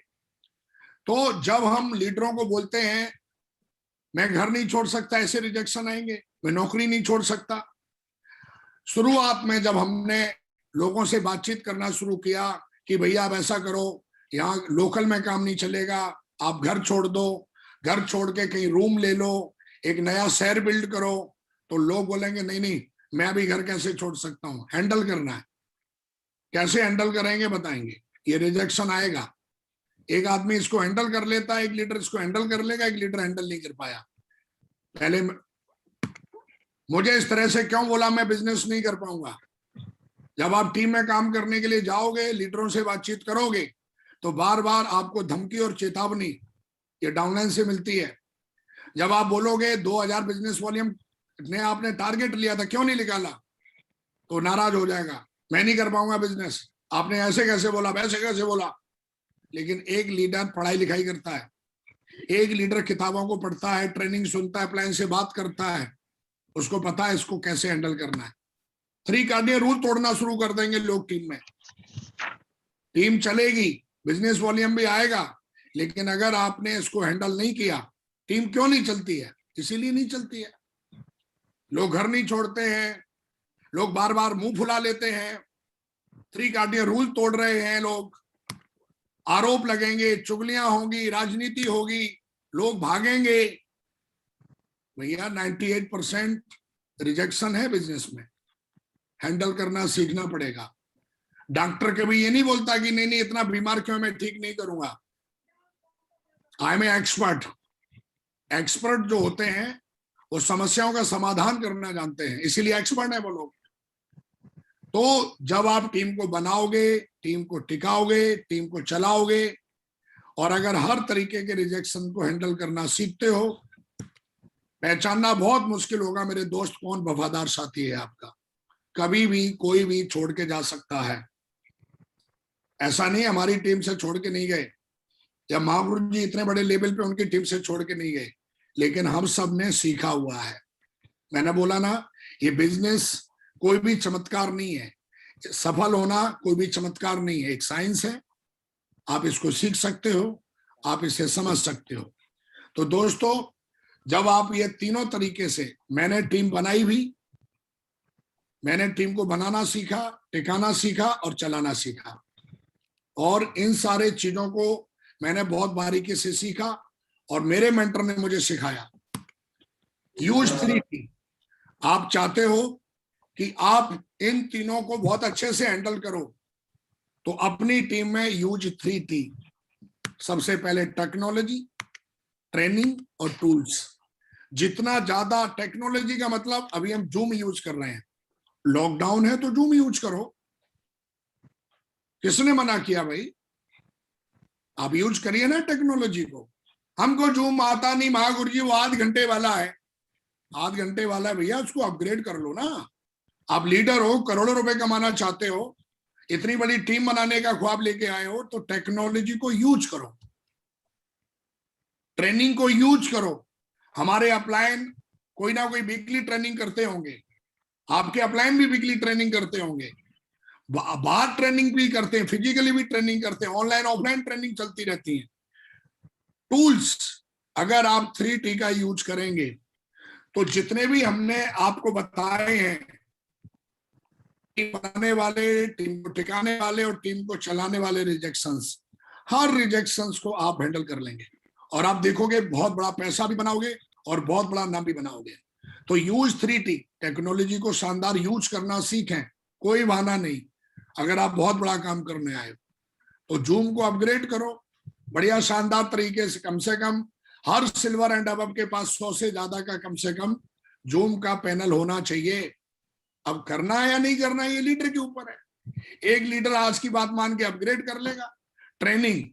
तो जब हम लीडरों को बोलते हैं मैं घर नहीं छोड़ सकता, ऐसे रिजेक्शन आएंगे, मैं नौकरी नहीं छोड़ सकता। शुरुआत में जब हमने लोगों से बातचीत करना शुरू किया कि भैया आप ऐसा करो, यहाँ लोकल में काम नहीं चलेगा, आप घर छोड़ दो, घर छोड़ के कहीं रूम ले लो, एक नया शहर बिल्ड करो, तो लोग बोलेंगे नहीं मैं अभी घर कैसे छोड़ सकता हूँ। हैंडल करना है, कैसे हैंडल करेंगे बताएंगे। ये रिजेक्शन आएगा, एक आदमी इसको हैंडल कर लेता है, एक लीडर इसको हैंडल कर लेगा, एक लीडर हैंडल नहीं कर पाया। पहले मुझे इस तरह से क्यों बोला मैं बिजनेस नहीं कर पाऊंगा। जब आप टीम में काम करने के लिए जाओगे, लीडरों से बातचीत करोगे, तो बार बार आपको धमकी और चेतावनी ये डाउनलाइन से मिलती है। जब आप बोलोगे 2000 बिजनेस वॉल्यूम ने आपने टारगेट लिया था, क्यों नहीं निकाला, तो नाराज हो जाएगा, मैं नहीं कर पाऊंगा बिजनेस, आपने ऐसे कैसे बोला, वैसे कैसे बोला। लेकिन एक लीडर पढ़ाई लिखाई करता है, एक लीडर किताबों को पढ़ता है, ट्रेनिंग सुनता है, प्लान से बात करता है, उसको पता है इसको कैसे हैंडल करना है। 3 कार्डियन रूल तोड़ना शुरू कर देंगे लोग टीम में। टीम चलेगी, बिजनेस वॉल्यूम भी आएगा, लेकिन अगर आपने इसको हैंडल नहीं किया, टीम क्यों नहीं चलती है? इसीलिए नहीं चलती है। लोग घर नहीं छोड़ते हैं, लोग बार बार मुंह फुला लेते हैं, 3 कार्डिया रूल तोड़ रहे हैं लोग, आरोप लगेंगे, चुगलियां होंगी, राजनीति होगी, लोग भागेंगे। भैया 98% रिजेक्शन है बिजनेस में, हैंडल करना सीखना पड़ेगा। डॉक्टर कभी ये नहीं बोलता कि नहीं इतना बीमार क्यों, मैं ठीक नहीं करूंगा। I am expert. एक्सपर्ट जो होते हैं वो समस्याओं का समाधान करना जानते हैं, इसीलिए एक्सपर्ट है वो लोग। तो जब आप टीम को बनाओगे, टीम को टिकाओगे, टीम को चलाओगे, और अगर हर तरीके के रिजेक्शन को हैंडल करना सीखते हो, पहचानना बहुत मुश्किल होगा मेरे दोस्त कौन वफादार साथी है आपका। कभी भी कोई भी छोड़ के जा सकता है। ऐसा नहीं हमारी टीम से छोड़ के नहीं गए, या महागुरु जी इतने बड़े लेवल पे उनकी टीम से छोड़ के नहीं गए, लेकिन हम सब ने सीखा हुआ है। मैंने बोला ना, ये बिजनेस कोई भी चमत्कार नहीं है, सफल होना कोई भी चमत्कार नहीं है, एक साइंस है। आप इसको सीख सकते हो, आप इसे समझ सकते हो। तो दोस्तों, जब आप ये तीनों तरीके से, मैंने टीम बनाई भी, मैंने टीम को बनाना सीखा, टिकाना सीखा और चलाना सीखा, और इन सारे चीजों को मैंने बहुत बारीकी से सीखा और मेरे मेंटर ने मुझे सिखाया। Use 3T। आप चाहते हो कि आप इन तीनों को बहुत अच्छे से हैंडल करो, तो अपनी टीम में यूज 3T। सबसे पहले टेक्नोलॉजी, ट्रेनिंग और टूल्स। जितना ज्यादा टेक्नोलॉजी का मतलब, अभी हम जूम यूज कर रहे हैं, लॉकडाउन है तो जूम यूज करो। किसने मना किया भाई? आप यूज करिए ना टेक्नोलॉजी को। हमको जूम आता नहीं महागुरु जी, वो 8 घंटे वाला है। 8 घंटे वाला है भैया, उसको अपग्रेड कर लो ना। आप लीडर हो, करोड़ों रुपए कमाना चाहते हो, इतनी बड़ी टीम बनाने का ख्वाब लेके आए हो, तो टेक्नोलॉजी को यूज करो, ट्रेनिंग को यूज करो। हमारे अपलाइन कोई ना कोई वीकली ट्रेनिंग करते होंगे, आपके अपलाइन भी वीकली ट्रेनिंग करते होंगे, बाहर ट्रेनिंग भी करते हैं, फिजिकली भी ट्रेनिंग करते हैं, ऑनलाइन ऑफलाइन ट्रेनिंग चलती रहती है। टूल्स, अगर आप 3T का यूज करेंगे, तो जितने भी हमने आपको बताए हैं, टीम बनाने वाले, टीम को टिकाने वाले और टीम को चलाने वाले रिजेक्शंस, हर रिजेक्शंस को आप हैंडल कर लेंगे, और आप देखोगे बहुत बड़ा पैसा भी बनाओगे और बहुत बड़ा नाम भी बनाओगे। तो यूज 3T, टेक्नोलॉजी को शानदार यूज करना सीखें, कोई बहाना नहीं। अगर आप बहुत बड़ा काम करने आए तो जूम को अपग्रेड करो बढ़िया शानदार तरीके से कम हर सिल्वर एंड अबव के पास 100 से ज्यादा का कम से कम जूम का पैनल होना चाहिए। अब करना है या नहीं करना है, ये लीडर के ऊपर है। एक लीडर आज की बात मान के अपग्रेड कर लेगा। ट्रेनिंग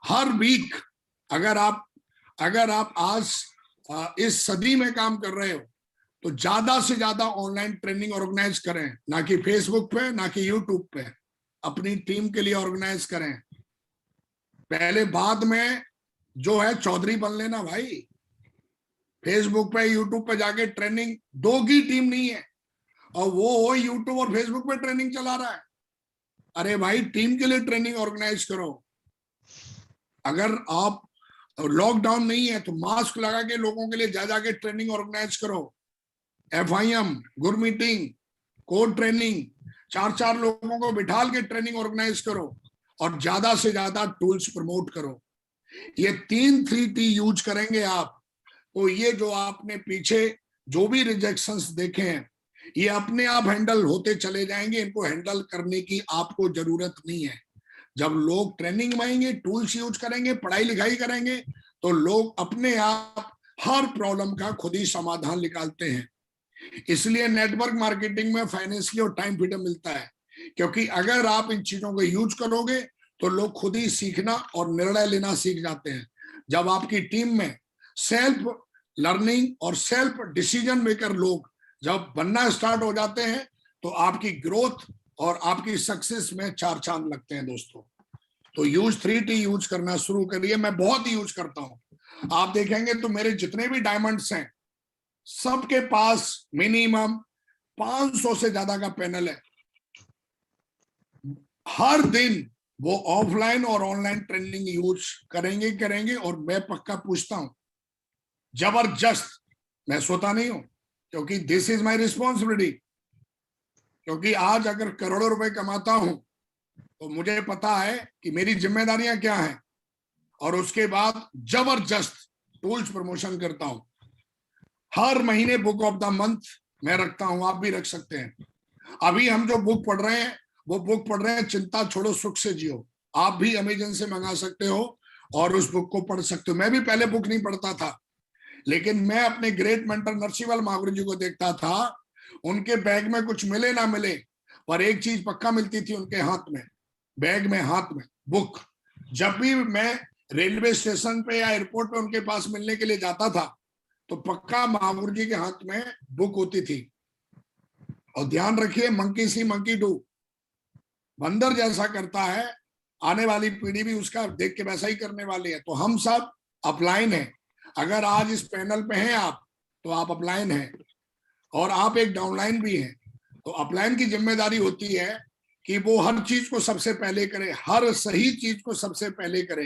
हर वीक, अगर आप आज इस सदी में काम कर रहे हो, तो ज्यादा से ज्यादा ऑनलाइन ट्रेनिंग ऑर्गेनाइज करें, ना कि फेसबुक पे, ना कि यूट्यूब पे। अपनी टीम के लिए ऑर्गेनाइज करें। पहले बाद में जो है चौधरी बन लेना भाई। फेसबुक पे, यूट्यूब पे जाके ट्रेनिंग, 2 की टीम नहीं है, और वो यूट्यूब और फेसबुक पे ट्रेनिंग चला रहा है। अरे भाई, टीम के लिए ट्रेनिंग ऑर्गेनाइज करो। अगर आप लॉकडाउन नहीं है तो मास्क लगा के लोगों के लिए जा जाके ट्रेनिंग ऑर्गेनाइज करो। FIM, good meeting, code training, 4-4 लोगों को बिठाल के ट्रेनिंग ऑर्गेनाइज करो, और ज्यादा से ज्यादा टूल्स प्रमोट करो। ये 3T यूज करेंगे आप, तो ये जो आपने पीछे जो भी रिजेक्शंस देखे हैं, ये अपने आप हैंडल होते चले जाएंगे। इनको हैंडल करने की आपको जरूरत नहीं है। जब लोग ट्रेनिंग में आएंगे, टूल्स यूज करेंगे, पढ़ाई लिखाई करेंगे, तो लोग अपने आप हर प्रॉब्लम का खुद ही समाधान निकालते हैं। इसलिए नेटवर्क मार्केटिंग में फाइनेंशियल और टाइम फ्रीडम मिलता है, क्योंकि अगर आप इन चीजों को यूज करोगे तो लोग खुद ही सीखना और निर्णय लेना सीख जाते हैं। जब आपकी टीम में सेल्फ लर्निंग और सेल्फ डिसीजन मेकर लोग जब बनना स्टार्ट हो जाते हैं, तो आपकी ग्रोथ और आपकी सक्सेस में 4 चांद लगते हैं दोस्तों। तो यूज 3T यूज करना शुरू करिए। मैं बहुत यूज करता हूं। आप देखेंगे तो मेरे जितने भी डायमंड्स हैं, सबके पास मिनिमम 500 से ज्यादा का पैनल है। हर दिन वो ऑफलाइन और ऑनलाइन ट्रेनिंग यूज करेंगे और मैं पक्का पूछता हूं, जबरदस्त। मैं सोता नहीं हूं, क्योंकि दिस इज माय रिस्पॉन्सिबिलिटी। क्योंकि आज अगर करोड़ों रुपए कमाता हूं तो मुझे पता है कि मेरी जिम्मेदारियां क्या हैं, और उसके बाद जबरदस्त टूल्स प्रमोशन करता हूं। हर महीने बुक ऑफ द मंथ मैं रखता हूं, आप भी रख सकते हैं। अभी हम जो बुक पढ़ रहे हैं वो बुक पढ़ रहे हैं चिंता छोड़ो सुख से जियो। आप भी अमेजन से मंगा सकते हो और उस बुक को पढ़ सकते हो। मैं भी पहले बुक नहीं पढ़ता था, लेकिन मैं अपने ग्रेट मेंटर नरसिंहवाल महागुरु जी को देखता था। उनके बैग में कुछ मिले ना मिले, पर एक चीज पक्का मिलती थी उनके हाथ में, बैग में, हाथ में बुक। जब भी मैं रेलवे स्टेशन पे या एयरपोर्ट पे उनके पास मिलने के लिए जाता था तो पक्का महागुरु जी के हाथ में बुक होती थी। और ध्यान रखिए, मंकी सी मंकी डू, बंदर जैसा करता है, आने वाली पीढ़ी भी उसका देख के वैसा ही करने वाली है। तो हम सब अपलाइन हैं। अगर आज इस पैनल पे हैं आप, तो आप अपलाइन हैं, और आप एक डाउनलाइन भी हैं। तो अपलाइन की जिम्मेदारी होती है कि वो हर चीज को सबसे पहले करे, हर सही चीज को सबसे पहले करे।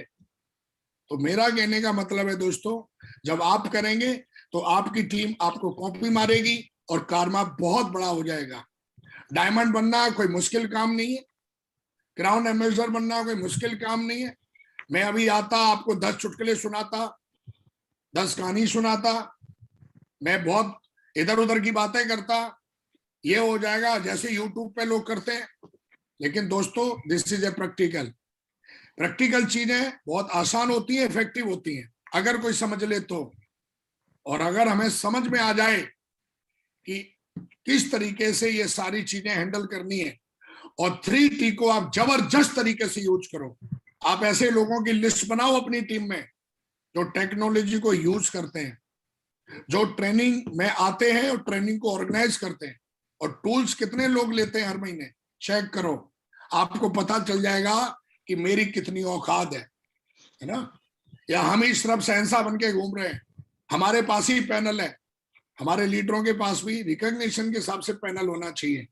तो मेरा कहने का मतलब है दोस्तों, जब आप करेंगे तो आपकी टीम आपको कॉपी मारेगी और कारमा बहुत बड़ा हो जाएगा। डायमंड बनना कोई मुश्किल काम नहीं है, क्राउन एम्बेसडर बनना कोई मुश्किल काम नहीं है। मैं अभी आता, आपको 10 चुटकुले सुनाता, 10 कहानी सुनाता, मैं बहुत इधर उधर की बातें करता, ये हो जाएगा जैसे यूट्यूब पे लोग करते हैं। लेकिन दोस्तों, दिस इज ए प्रैक्टिकल चीजें बहुत आसान होती है, इफेक्टिव होती हैं अगर कोई समझ ले तो। और अगर हमें समझ में आ जाए कि किस तरीके से ये सारी चीजें हैंडल करनी है, और 3T को आप जबरदस्त तरीके से यूज करो। आप ऐसे लोगों की लिस्ट बनाओ अपनी टीम में जो टेक्नोलॉजी को यूज करते हैं, जो ट्रेनिंग में आते हैं और ट्रेनिंग को ऑर्गेनाइज करते हैं। और टूल्स कितने लोग लेते हैं हर महीने, चेक करो, आपको पता चल जाएगा कि मेरी कितनी औकात है ना। या हम ही सिर्फ सहनसा बन के घूम रहे हैं, हमारे पास ही पैनल है। हमारे लीडरों के पास भी रिकॉग्निशन के हिसाब से पैनल होना चाहिए,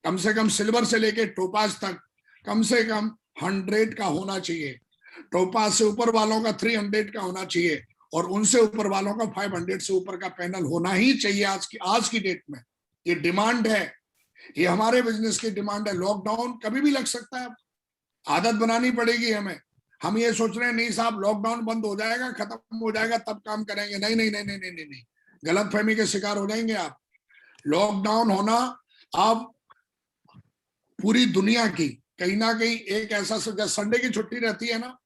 कम से कम सिल्वर से लेके टोपाज तक कम से कम 100 का होना चाहिए। टोपाज से ऊपर वालों का 300 का होना चाहिए, और उनसे ऊपर वालों का 500 से ऊपर का पैनल होना ही चाहिए। आज की डेट में ये डिमांड है, ये हमारे बिजनेस की डिमांड है। लॉकडाउन कभी भी लग सकता है, आदत बनानी पड़ेगी हमें। हम ये सोच रहे हैं नहीं साहब लॉकडाउन बंद हो जाएगा, खत्म हो जाएगा तब काम करेंगे। नहीं नहीं नहीं नहीं नहीं नहीं, नहीं। गलतफहमी के शिकार हो जाएंगे आप। लॉकडाउन होना आप पूरी दुनिया की कहीं ना कहीं एक ऐसा, संडे की छुट्टी रहती है ना,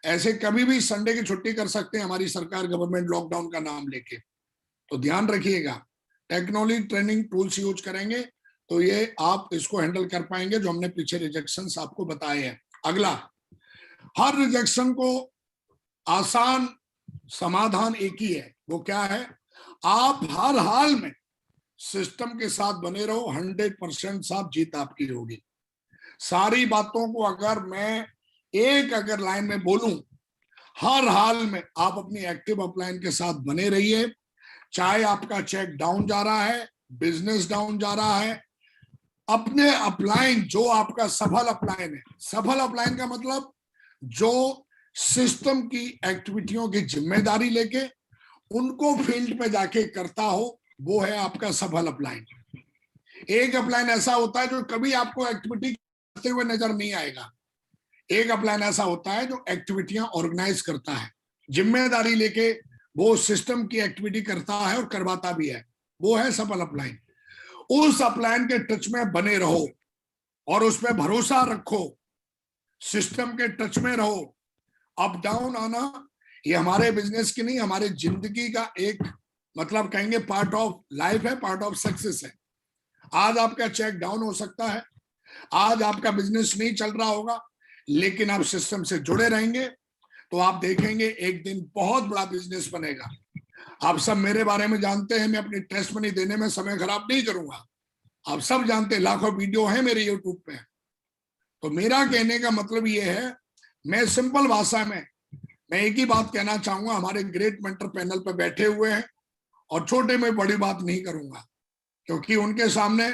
ऐसे कभी भी संडे की छुट्टी कर सकते हैं हमारी सरकार, गवर्नमेंट, लॉकडाउन का नाम लेके। तो ध्यान रखिएगा, टेक्नोलॉजी ट्रेनिंग टूल्स यूज करेंगे तो ये आप इसको हैंडल कर पाएंगे, जो हमने पीछे रिजेक्शंस आपको बताए हैं। अगला, हर रिजेक्शन को आसान समाधान एक ही है, वो क्या है? आप हर हाल में सिस्टम के साथ बने रहो, 100% साथ जीत आपकी होगी। सारी बातों को अगर मैं अगर लाइन में बोलूं, हर हाल में आप अपनी एक्टिव अपलाइन के साथ बने रहिए। चाहे आपका चेक डाउन जा रहा है, बिजनेस डाउन जा रहा है, अपने अपलाइन जो आपका सफल अपलाइन है, सफल अपलाइन का मतलब जो सिस्टम की एक्टिविटियों की जिम्मेदारी लेके उनको फील्ड पे जाके करता हो, वो है आपका सफल अपलाइन। एक अपलाइन ऐसा होता है जो कभी आपको एक्टिविटी करते हुए नजर नहीं आएगा। एक अपलाइन ऐसा होता है जो एक्टिविटियां ऑर्गेनाइज करता है, जिम्मेदारी लेके वो सिस्टम की एक्टिविटी करता है और करवाता भी है, वो है सफल अपलाइन। उस अपलाइन के टच में बने रहो और उस पर भरोसा रखो, सिस्टम के टच में रहो। अप डाउन आना ये हमारे बिजनेस की नहीं, हमारे जिंदगी का एक मतलब कहेंगे पार्ट ऑफ लाइफ है, पार्ट ऑफ सक्सेस है। आज आपका चेक डाउन हो सकता है, आज आपका बिजनेस नहीं चल रहा होगा, लेकिन आप सिस्टम से जुड़े रहेंगे तो आप देखेंगे एक दिन बहुत बड़ा बिजनेस बनेगा। आप सब मेरे बारे में जानते हैं, मैं अपनी टेस्ट मनी देने में समय खराब नहीं करूंगा। आप सब जानते हैं, लाखों वीडियो है मेरे यूट्यूब पे। तो मेरा कहने का मतलब ये है, मैं सिंपल भाषा में मैं एक ही बात कहना चाहूंगा। हमारे ग्रेट मेंटर पैनल पे बैठे हुए हैं और छोटे में बड़ी बात नहीं करूंगा, क्योंकि उनके सामने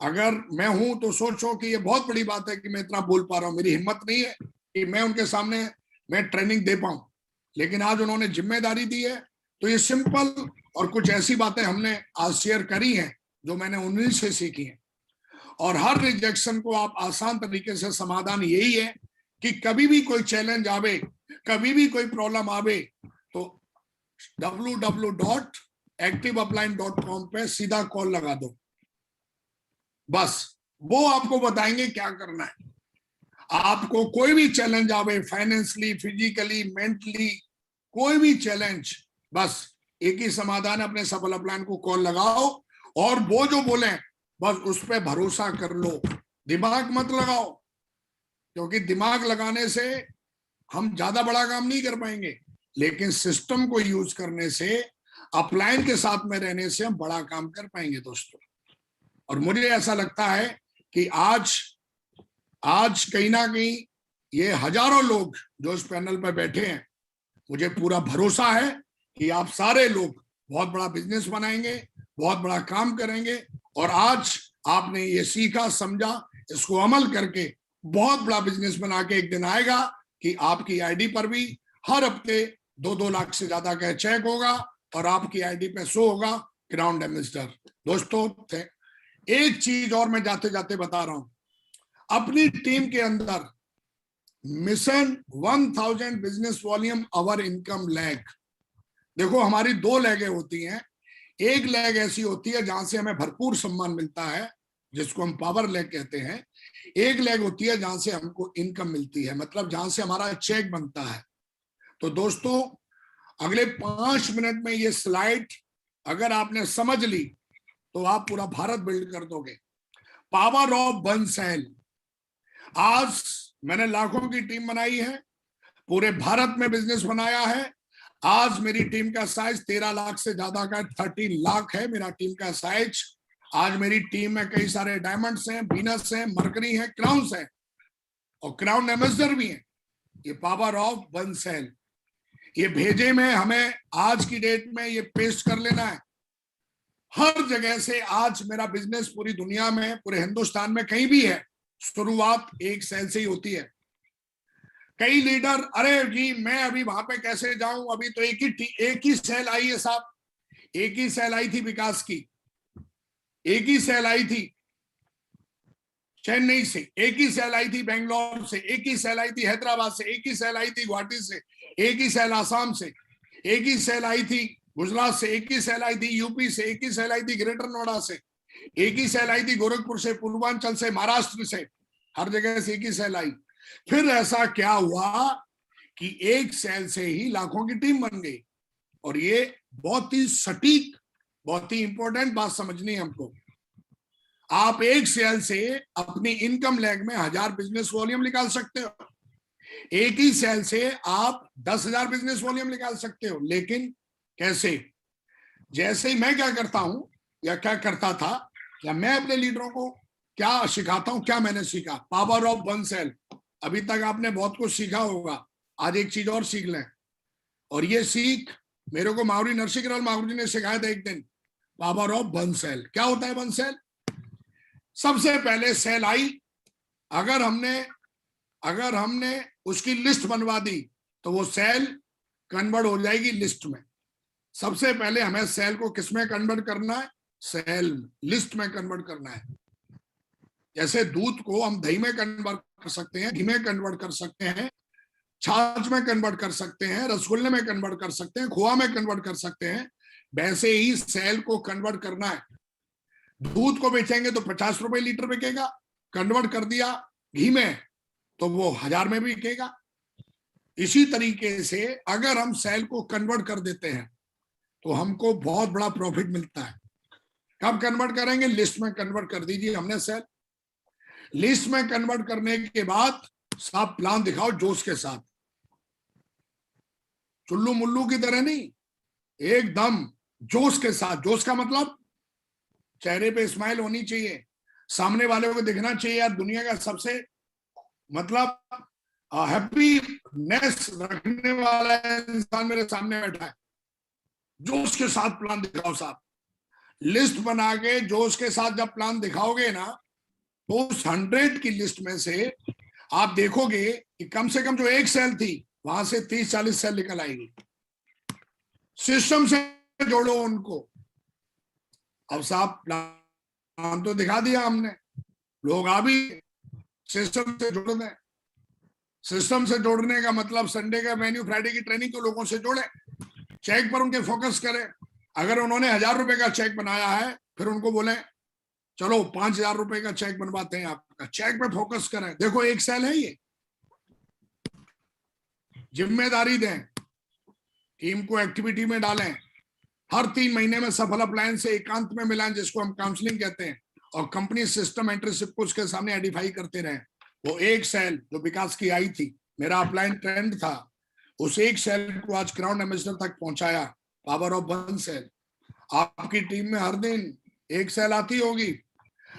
अगर मैं हूं तो सोचो कि ये बहुत बड़ी बात है कि मैं इतना बोल पा रहा हूं। मेरी हिम्मत नहीं है कि मैं उनके सामने मैं ट्रेनिंग दे पाऊं, लेकिन आज उन्होंने जिम्मेदारी दी है तो ये सिंपल और कुछ ऐसी बातें हमने आज शेयर करी हैं जो मैंने उन्हीं से सीखी हैं। और हर रिजेक्शन को आप आसान तरीके से समाधान यही है कि कभी भी कोई चैलेंज आवे, कभी भी कोई प्रॉब्लम आवे तो www.activeupline.com पे सीधा कॉल लगा दो, बस वो आपको बताएंगे क्या करना है। आपको कोई भी चैलेंज आवे, फाइनेंशियली, फिजिकली, मेंटली, कोई भी चैलेंज, बस एक ही समाधान है, अपने सफल अपलाइन को कॉल लगाओ और वो जो बोले बस उस पर भरोसा कर लो, दिमाग मत लगाओ, क्योंकि दिमाग लगाने से हम ज्यादा बड़ा काम नहीं कर पाएंगे, लेकिन सिस्टम को यूज करने से, अपलाइन के साथ में रहने से हम बड़ा काम कर पाएंगे दोस्तों। और मुझे ऐसा लगता है कि आज कहीं ना कहीं ये हजारों लोग जो इस पैनल पर बैठे हैं, मुझे पूरा भरोसा है कि आप सारे लोग बहुत बड़ा बिजनेस बनाएंगे, बहुत बड़ा काम करेंगे। और आज आपने ये सीखा, समझा, इसको अमल करके बहुत बड़ा बिजनेस बना के एक दिन आएगा कि आपकी आईडी पर भी हर हफ्ते 2-2 लाख से ज्यादा का चेक होगा और आपकी आईडी पे शो होगा ग्राउंड एम्बेसडर। दोस्तों एक चीज और मैं जाते जाते बता रहा हूं, अपनी टीम के अंदर mission 1000 business volume our income leg. देखो हमारी 2 लैगें होती हैं। एक लैग ऐसी होती है जहां से हमें भरपूर सम्मान मिलता है, जिसको हम पावर लैग कहते हैं। एक लैग होती है जहां से हमको इनकम मिलती है, मतलब जहां से हमारा चेक बनता है। तो दोस्तों अगले 5 मिनट में ये स्लाइड अगर आपने समझ ली तो आप पूरा भारत बिल्ड कर दोगे। Power of one sale. आज मैंने लाखों की टीम बनाई है, पूरे भारत में बिजनेस बनाया है। आज मेरी टीम का साइज 13 लाख से ज्यादा का 13 लाख है मेरा टीम का साइज। आज मेरी टीम में कई सारे डायमंड्स हैं, वीनस हैं, मरकरी हैं, क्राउन्स हैं और क्राउन एम्बेसडर भी हैं। ये पावर ऑफ वन सेल, ये भेजे में हमें आज की डेट में ये पेस्ट कर लेना है। हर जगह से आज मेरा बिजनेस पूरी दुनिया में, पूरे हिंदुस्तान में कहीं भी है, शुरुआत एक सेल से ही होती है। कई लीडर, अरे जी मैं अभी वहां पे कैसे जाऊं, अभी तो एक ही सेल आई है साहब, एक ही सेल आई थी विकास की, एक ही सेल आई थी चेन्नई से, एक ही सेल आई थी बेंगलोर से, एक ही सेल आई थी हैदराबाद से, एक ही सेल आई थी गुवाहाटी से, एक ही सेल आसाम से, एक ही सेल आई थी गुजरात से, एक ही सेल आई थी यूपी से, एक ही सेल आई थी ग्रेटर नोएडा से, एक ही सेल आई थी गोरखपुर से, पूर्वांचल से, महाराष्ट्र से, हर जगह से एक ही सेल आई। फिर ऐसा क्या हुआ कि एक सेल से ही लाखों की टीम बन गई। और ये बहुत ही सटीक, बहुत ही इंपॉर्टेंट बात समझनी है हमको। आप एक सेल से अपनी इनकम लैग में 1000 बिजनेस वॉल्यूम निकाल सकते हो, एक ही सेल से आप 10,000 बिजनेस वॉल्यूम निकाल सकते हो। लेकिन कैसे? जैसे ही मैं क्या करता हूं या क्या करता था, या मैं अपने लीडरों को क्या सिखाता हूं, क्या मैंने सीखा, पावर ऑफ वन सेल। अभी तक आपने बहुत कुछ सीखा होगा, आज एक चीज और सीख लें। और ये सीख मेरे को मावरी नरसिंह मावरी जी ने सिखाया था एक दिन, पावर ऑफ वन सेल। क्या होता है वन सेल? सबसे पहले सेल आई, अगर हमने उसकी लिस्ट बनवा दी तो वो सेल कन्वर्ट हो जाएगी लिस्ट में। सबसे पहले हमें सेल को किस में कन्वर्ट करना है? सेल लिस्ट में कन्वर्ट करना है। जैसे दूध को हम दही में कन्वर्ट कर सकते हैं, घी में कन्वर्ट कर सकते हैं, छाछ में कन्वर्ट कर सकते हैं, रसगुल्ले में कन्वर्ट कर सकते हैं, खोआ में कन्वर्ट कर सकते हैं, वैसे ही सेल को कन्वर्ट करना है। दूध को बेचेंगे तो 50 रुपए लीटर बिकेगा, कन्वर्ट कर दिया घी में तो वो 1000 में भी बिकेगा। इसी तरीके से अगर हम सेल को कन्वर्ट कर देते हैं तो हमको बहुत बड़ा प्रॉफिट मिलता है। कब कन्वर्ट करेंगे? लिस्ट में कन्वर्ट कर दीजिए हमने सेल। लिस्ट में कन्वर्ट करने के बाद साफ प्लान दिखाओ जोश के साथ, चुल्लू मुल्लू की तरह नहीं, एकदम जोश के साथ। जोश का मतलब चेहरे पे स्माइल होनी चाहिए, सामने वाले को दिखना चाहिए यार दुनिया का सबसे मतलब हैप्पीनेस रखने वाला इंसान मेरे सामने बैठा है। जोश के साथ प्लान दिखाओ साहब। लिस्ट बना के जो उसके साथ जब प्लान दिखाओगे ना, तो उस 100 की लिस्ट में से आप देखोगे कि कम से कम जो एक सेल थी वहां से 30-40 सेल निकल आएगी। सिस्टम से जोड़ो उनको। अब साहब प्लान तो दिखा दिया हमने, लोग अभी सिस्टम से जोड़ दें। सिस्टम से जोड़ने का मतलब संडे का मेन्यू, फ्राइडे की ट्रेनिंग को लोगों से जोड़े, चेक पर उनके फोकस करें। अगर उन्होंने 1000 रुपए का चेक बनाया है, फिर उनको बोले चलो 5000 रुपए का चेक बनवाते हैं आपका, चेक पे फोकस करें। देखो एक सेल है ये, जिम्मेदारी दें, टीम को एक्टिविटी में डालें, हर 3 महीने में सफल अप्लायंस से एकांत में मिलाएं, जिसको हम काउंसलिंग कहते हैं, और कंपनी सिस्टम एंटरशिप को उसके सामने आइडेंटिफाई करते रहें। वो एक सेल जो विकास की आई थी, मेरा अपलाइन ट्रेंड था, उस एक सेल को आज क्राउन एम्बेसडर तक पहुंचाया। Power of 1 sale. आपकी टीम में हर दिन एक सेल आती होगी।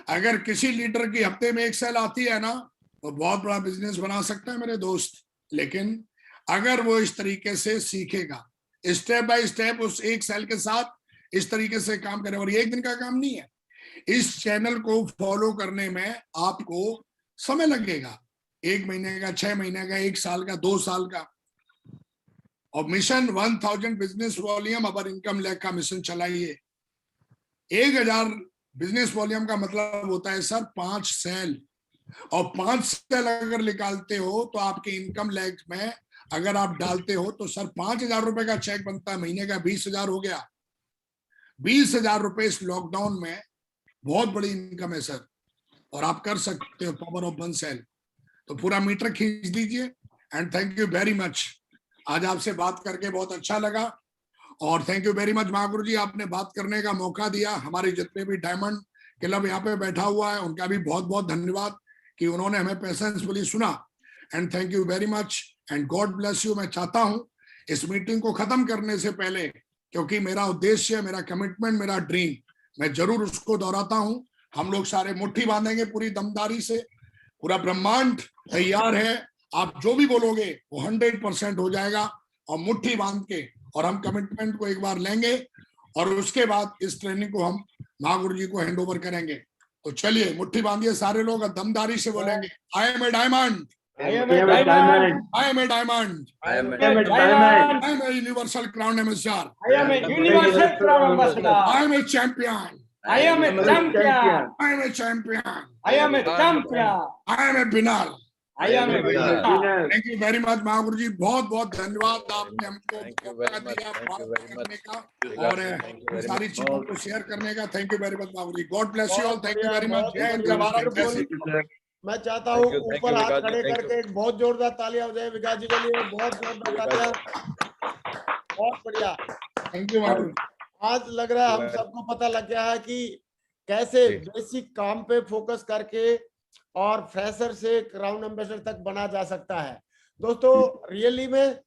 अगर किसी लीडर की हफ्ते में एक सेल आती है ना, तो बहुत बड़ा बिजनेस बना सकता है मेरे दोस्त। लेकिन अगर वो इस तरीके से सीखेगा, स्टेप बाय स्टेप उस एक सेल के साथ इस तरीके से काम करे, और ये एक दिन का काम नहीं है, इस चैनल को फॉलो करने में आपको समय लगेगा, 1 महीने का, 6 महीने का, 1 साल का, 2 साल का। और मिशन 1000 बिजनेस वॉल्यूम अवर इनकम लेग का मिशन चलाइए। 1000 बिजनेस वॉल्यूम का मतलब होता है सर 5 सेल, और 5 सेल अगर निकालते हो तो आपके इनकम लेग में अगर आप डालते हो तो सर 5000 रुपए का चेक बनता है, महीने का 20,000 हो गया। 20,000 रुपए इस लॉकडाउन में बहुत बड़ी इनकम है सर, और आप कर सकते हो पावर ऑफ 1 सेल। तो पूरा मीटर खींच दीजिए। And thank you very much, आज आपसे बात करके बहुत अच्छा लगा, और thank you very much Mahaguru जी, आपने बात करने का मौका दिया। हमारे जितने भी डायमंड क्लब यहाँ पे बैठा हुआ है, उनका भी बहुत बहुत धन्यवाद कि उन्होंने हमें पेशेंसफुली सुना। And thank you very much and God bless you. मैं चाहता हूँ इस मीटिंग को खत्म करने से पहले, क्योंकि मेरा उद्देश्य, मेरा कमिटमेंट, मेरा ड्रीम, मैं जरूर उसको दोहराता हूँ। हम लोग सारे मुट्ठी बांधेंगे पूरी दमदारी से, पूरा ब्रह्मांड तैयार है, आप जो भी बोलोगे वो 100% हो जाएगा, और मुट्ठी बांध के, और हम कमिटमेंट को एक बार लेंगे, और उसके बाद इस ट्रेनिंग को हम महागुरु जी को हैंड ओवर करेंगे। तो चलिए मुट्ठी बांधिए सारे लोग, दमदारी से बोलेंगे, I am a diamond, I am a diamond. I am a diamond, I am I am a diamond. I am a universal crown ambassador, I am a universal crown ambassador. I am a champion, I am a champion. I am a champion, I am a champion. I am a winner. I am a winner. Winner. Thank you very much Mahaguru ji, बहुत बहुत धन्यवाद, आपने हमको Thank you मौका very much. दिया Thank you बात very करने much. का, और Thank you very सारी much. चीजों को शेयर करने का। Thank you very much Mahaguru ji, God bless you all, thank you very much. जय हिंद, जय भारत, जय श्री Wonderful. राम। मैं चाहता हूँ Thank you, ऊपर हाथ विकास जी, खड़े thank करके एक बहुत जोरदार तालियां हो जाए विकास जी के लिए, बहुत जोरदार तालियां। बहुत बढ़िया। Thank you Mahaguru. आज लग रहा है हम सबको पता लग गया है कि कैसे जी। बेसिक काम पे फोकस करके और फ्रेशर से क्राउन एम्बेसडर तक बना जा सकता है। दोस्तों रियली में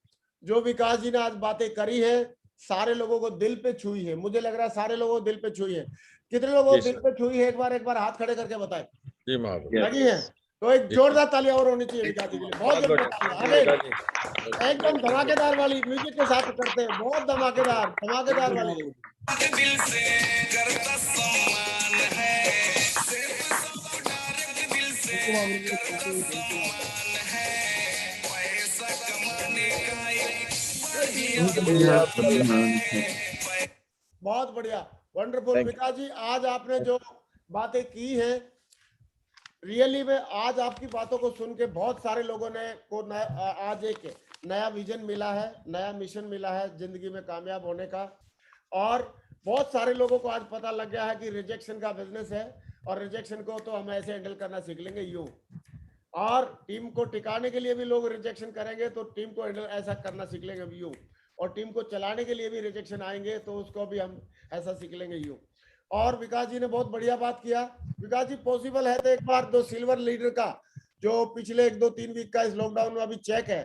जो विकास जी ने आज बातें करी है, सारे लोगों को दिल पे छुई है। मुझे लग रहा है सारे लोगों को दिल पे छुई है। कितने लोगों को जी, दिल पे छुई है, एक बार हाथ खड़े करके बताएं। जी महागुरु। लगी है तो एक जी। जोरदार तालियां और होनी चाहिए विकास जी के लिए, बहुत बहुत जोरदार बढ़िया। तालियां। जी, आगे विकास जी। एकदम धमाकेदार वाली म्यूजिक के साथ करते हैं, बहुत धमाकेदार धमाकेदार वाली। दिल से करता सम्मान है, सिर्फ सबको डायरेक्ट दिल से करता सम्मान है, पैसा कमाने का एक बहुत बढ़िया, वंडरफुल। Thank you. विकास जी आज आपने जो बातें की हैं, रियली में आज आपकी बातों को सुन के बहुत सारे लोगों ने आज एक नया विजन मिला है, नया मिशन मिला है जिंदगी में कामयाब होने का। और बहुत सारे लोगों को आज पता लग गया है कि रिजेक्शन का बिजनेस है, और रिजेक्शन को तो हम ऐसे हैंडल करना सीख लेंगे यूं, और टीम को टिकाने के लिए भी लोग रिजेक्शन करेंगे तो टीम को हैंडल ऐसा करना सीख लेंगे यूं, और टीम को चलाने के लिए भी रिजेक्शन आएंगे तो उसको भी हम ऐसा सीख लेंगे यूं। और विकास जी ने बहुत बढ़िया बात किया। विकास जी पॉसिबल है तो एक बार दो सिल्वर लीडर का जो पिछले 1-2-3 वीक का इस लॉकडाउन में अभी चेक है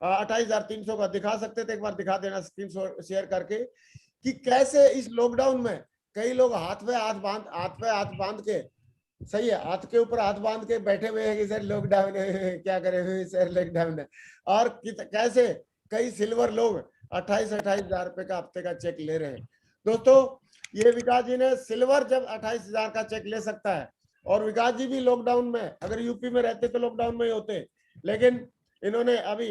28,300 का दिखा सकते थे, एक बार दिखा देना स्क्रीन शेयर करके, कि कैसे इस लॉकडाउन में कई लोग हाथ पे हाथ बांध के, सही है, हाथ के ऊपर हाथ बांध के बैठे हुए हैं कि सर लॉकडाउन है, क्या करें सर लॉकडाउन है, और कैसे कई सिल्वर लोग 28,000 रुपए का हफ्ते का चेक ले रहे हैं। दोस्तों ये विकास जी ने सिल्वर जब 28,000 का चेक ले सकता है, और विकास जी भी लॉकडाउन में, अगर यूपी में रहते तो लॉकडाउन में ही होते, लेकिन इन्होंने अभी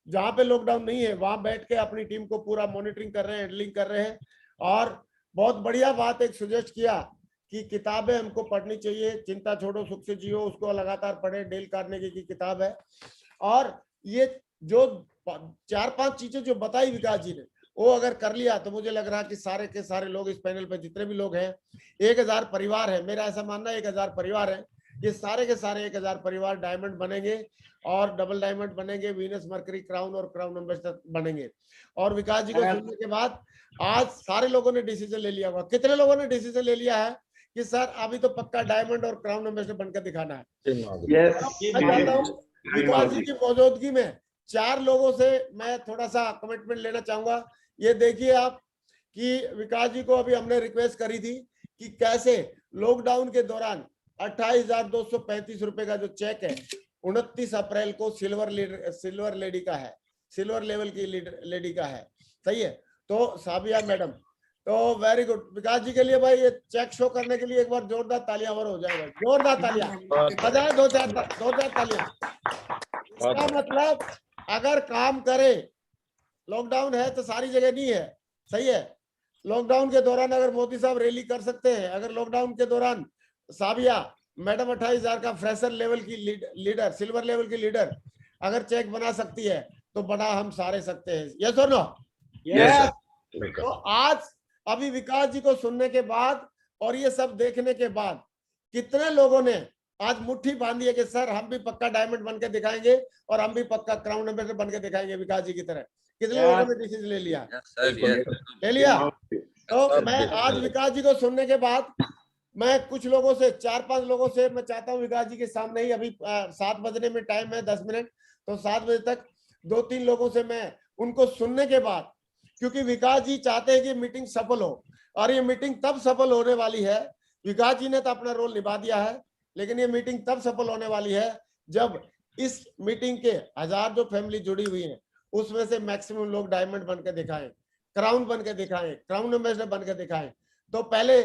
जहां पे लॉकडाउन नहीं है वहां बैठ के अपनी टीम को पूरा मॉनिटरिंग कर रहे हैं, हैंडलिंग कर रहे हैं। और बहुत बढ़िया बात एक सजेस्ट किया कि किताबें हमको पढ़नी चाहिए, चिंता छोड़ो सुख से जियो, उसको लगातार पढ़े, डेल कार्नेगी की किताब है। और ये जो 4-5 चीजें जो बताई विकास जी ने, वो अगर कर लिया तो मुझे लग रहा है कि सारे के सारे लोग इस पैनल पे जितने भी लोग हैं, 1000 परिवार है, मेरा ऐसा मानना है 1000 परिवार है, ये सारे के सारे 1000 परिवार डायमंड बनेंगे और डबल डायमंड बनेंगे, वीनस मरकरी क्राउन और क्राउन एम्बेसडर बनेंगे। और विकास जी को सुनने के बाद आज सारे लोगों ने डिसीजन ले लिया होगा। कितने लोगों ने डिसीजन ले लिया है कि सर अभी तो पक्का डायमंड और क्राउन एम्बेसडर बनकर दिखाना है? यस मैं चाहता हूँ विकास जी की मौजूदगी में 4 लोगों से मैं थोड़ा सा कमिटमेंट लेना चाहूंगा। ये देखिए आप कि विकास जी को अभी हमने रिक्वेस्ट करी थी कि कैसे लॉकडाउन के दौरान 28,235 रुपए का जो चेक है 29 अप्रैल को सिल्वर लेडी का है, सिल्वर लेवल की लेडी का है, सही है। तो साबिया मैडम, तो वेरी गुड विकास जी के लिए भाई, ये चेक शो करने के लिए एक बार जोरदार तालियां और हो जाएगा, जोरदार तालियां बजाए, 2-4 तालियां। इसका मतलब अगर काम करे, लॉकडाउन है तो सारी जगह नहीं है, सही है। लॉकडाउन के दौरान अगर मोदी साहब रैली कर सकते हैं, अगर लॉकडाउन के दौरान साबिया मैडम 28,000 का फ्रेशर लेवल की लीडर, सिल्वर लेवल की लीडर अगर चेक बना सकती है तो बड़ा हम सारे सकते हैं। यस और नो? यस। तो आज अभी विकास जी को सुनने के बाद और ये सब देखने के बाद कितने लोगों ने आज मुट्ठी बांधी है कि सर हम भी पक्का डायमंड बन के दिखाएंगे और हम भी पक्का क्राउन एम्बेसडर बन के दिखाएंगे विकास जी की तरह? कितने लोगों ने डिसीजन ले लिया? ले लिया। तो मैं आज विकास जी को सुनने के बाद मैं कुछ लोगों से, 4-5 लोगों से मैं चाहता हूं विकास जी के सामने ही, अभी 7 बजने में टाइम है 10 मिनट, तो 7 बजे तक 2-3 लोगों से मैं उनको सुनने के बाद, क्योंकि विकास जी चाहते हैं कि मीटिंग सफल हो, और ये मीटिंग तब सफल होने वाली है, विकास जी ने तो अपना रोल निभा दिया है, लेकिन ये मीटिंग तब सफल होने वाली है जब इस मीटिंग के 1000 जो फैमिली जुड़ी हुई है उसमें से मैक्सिमम लोग डायमंड बन के दिखाएं, क्राउन बन के दिखाएं, क्राउन एम्बेसडर बन के दिखाएं। तो पहले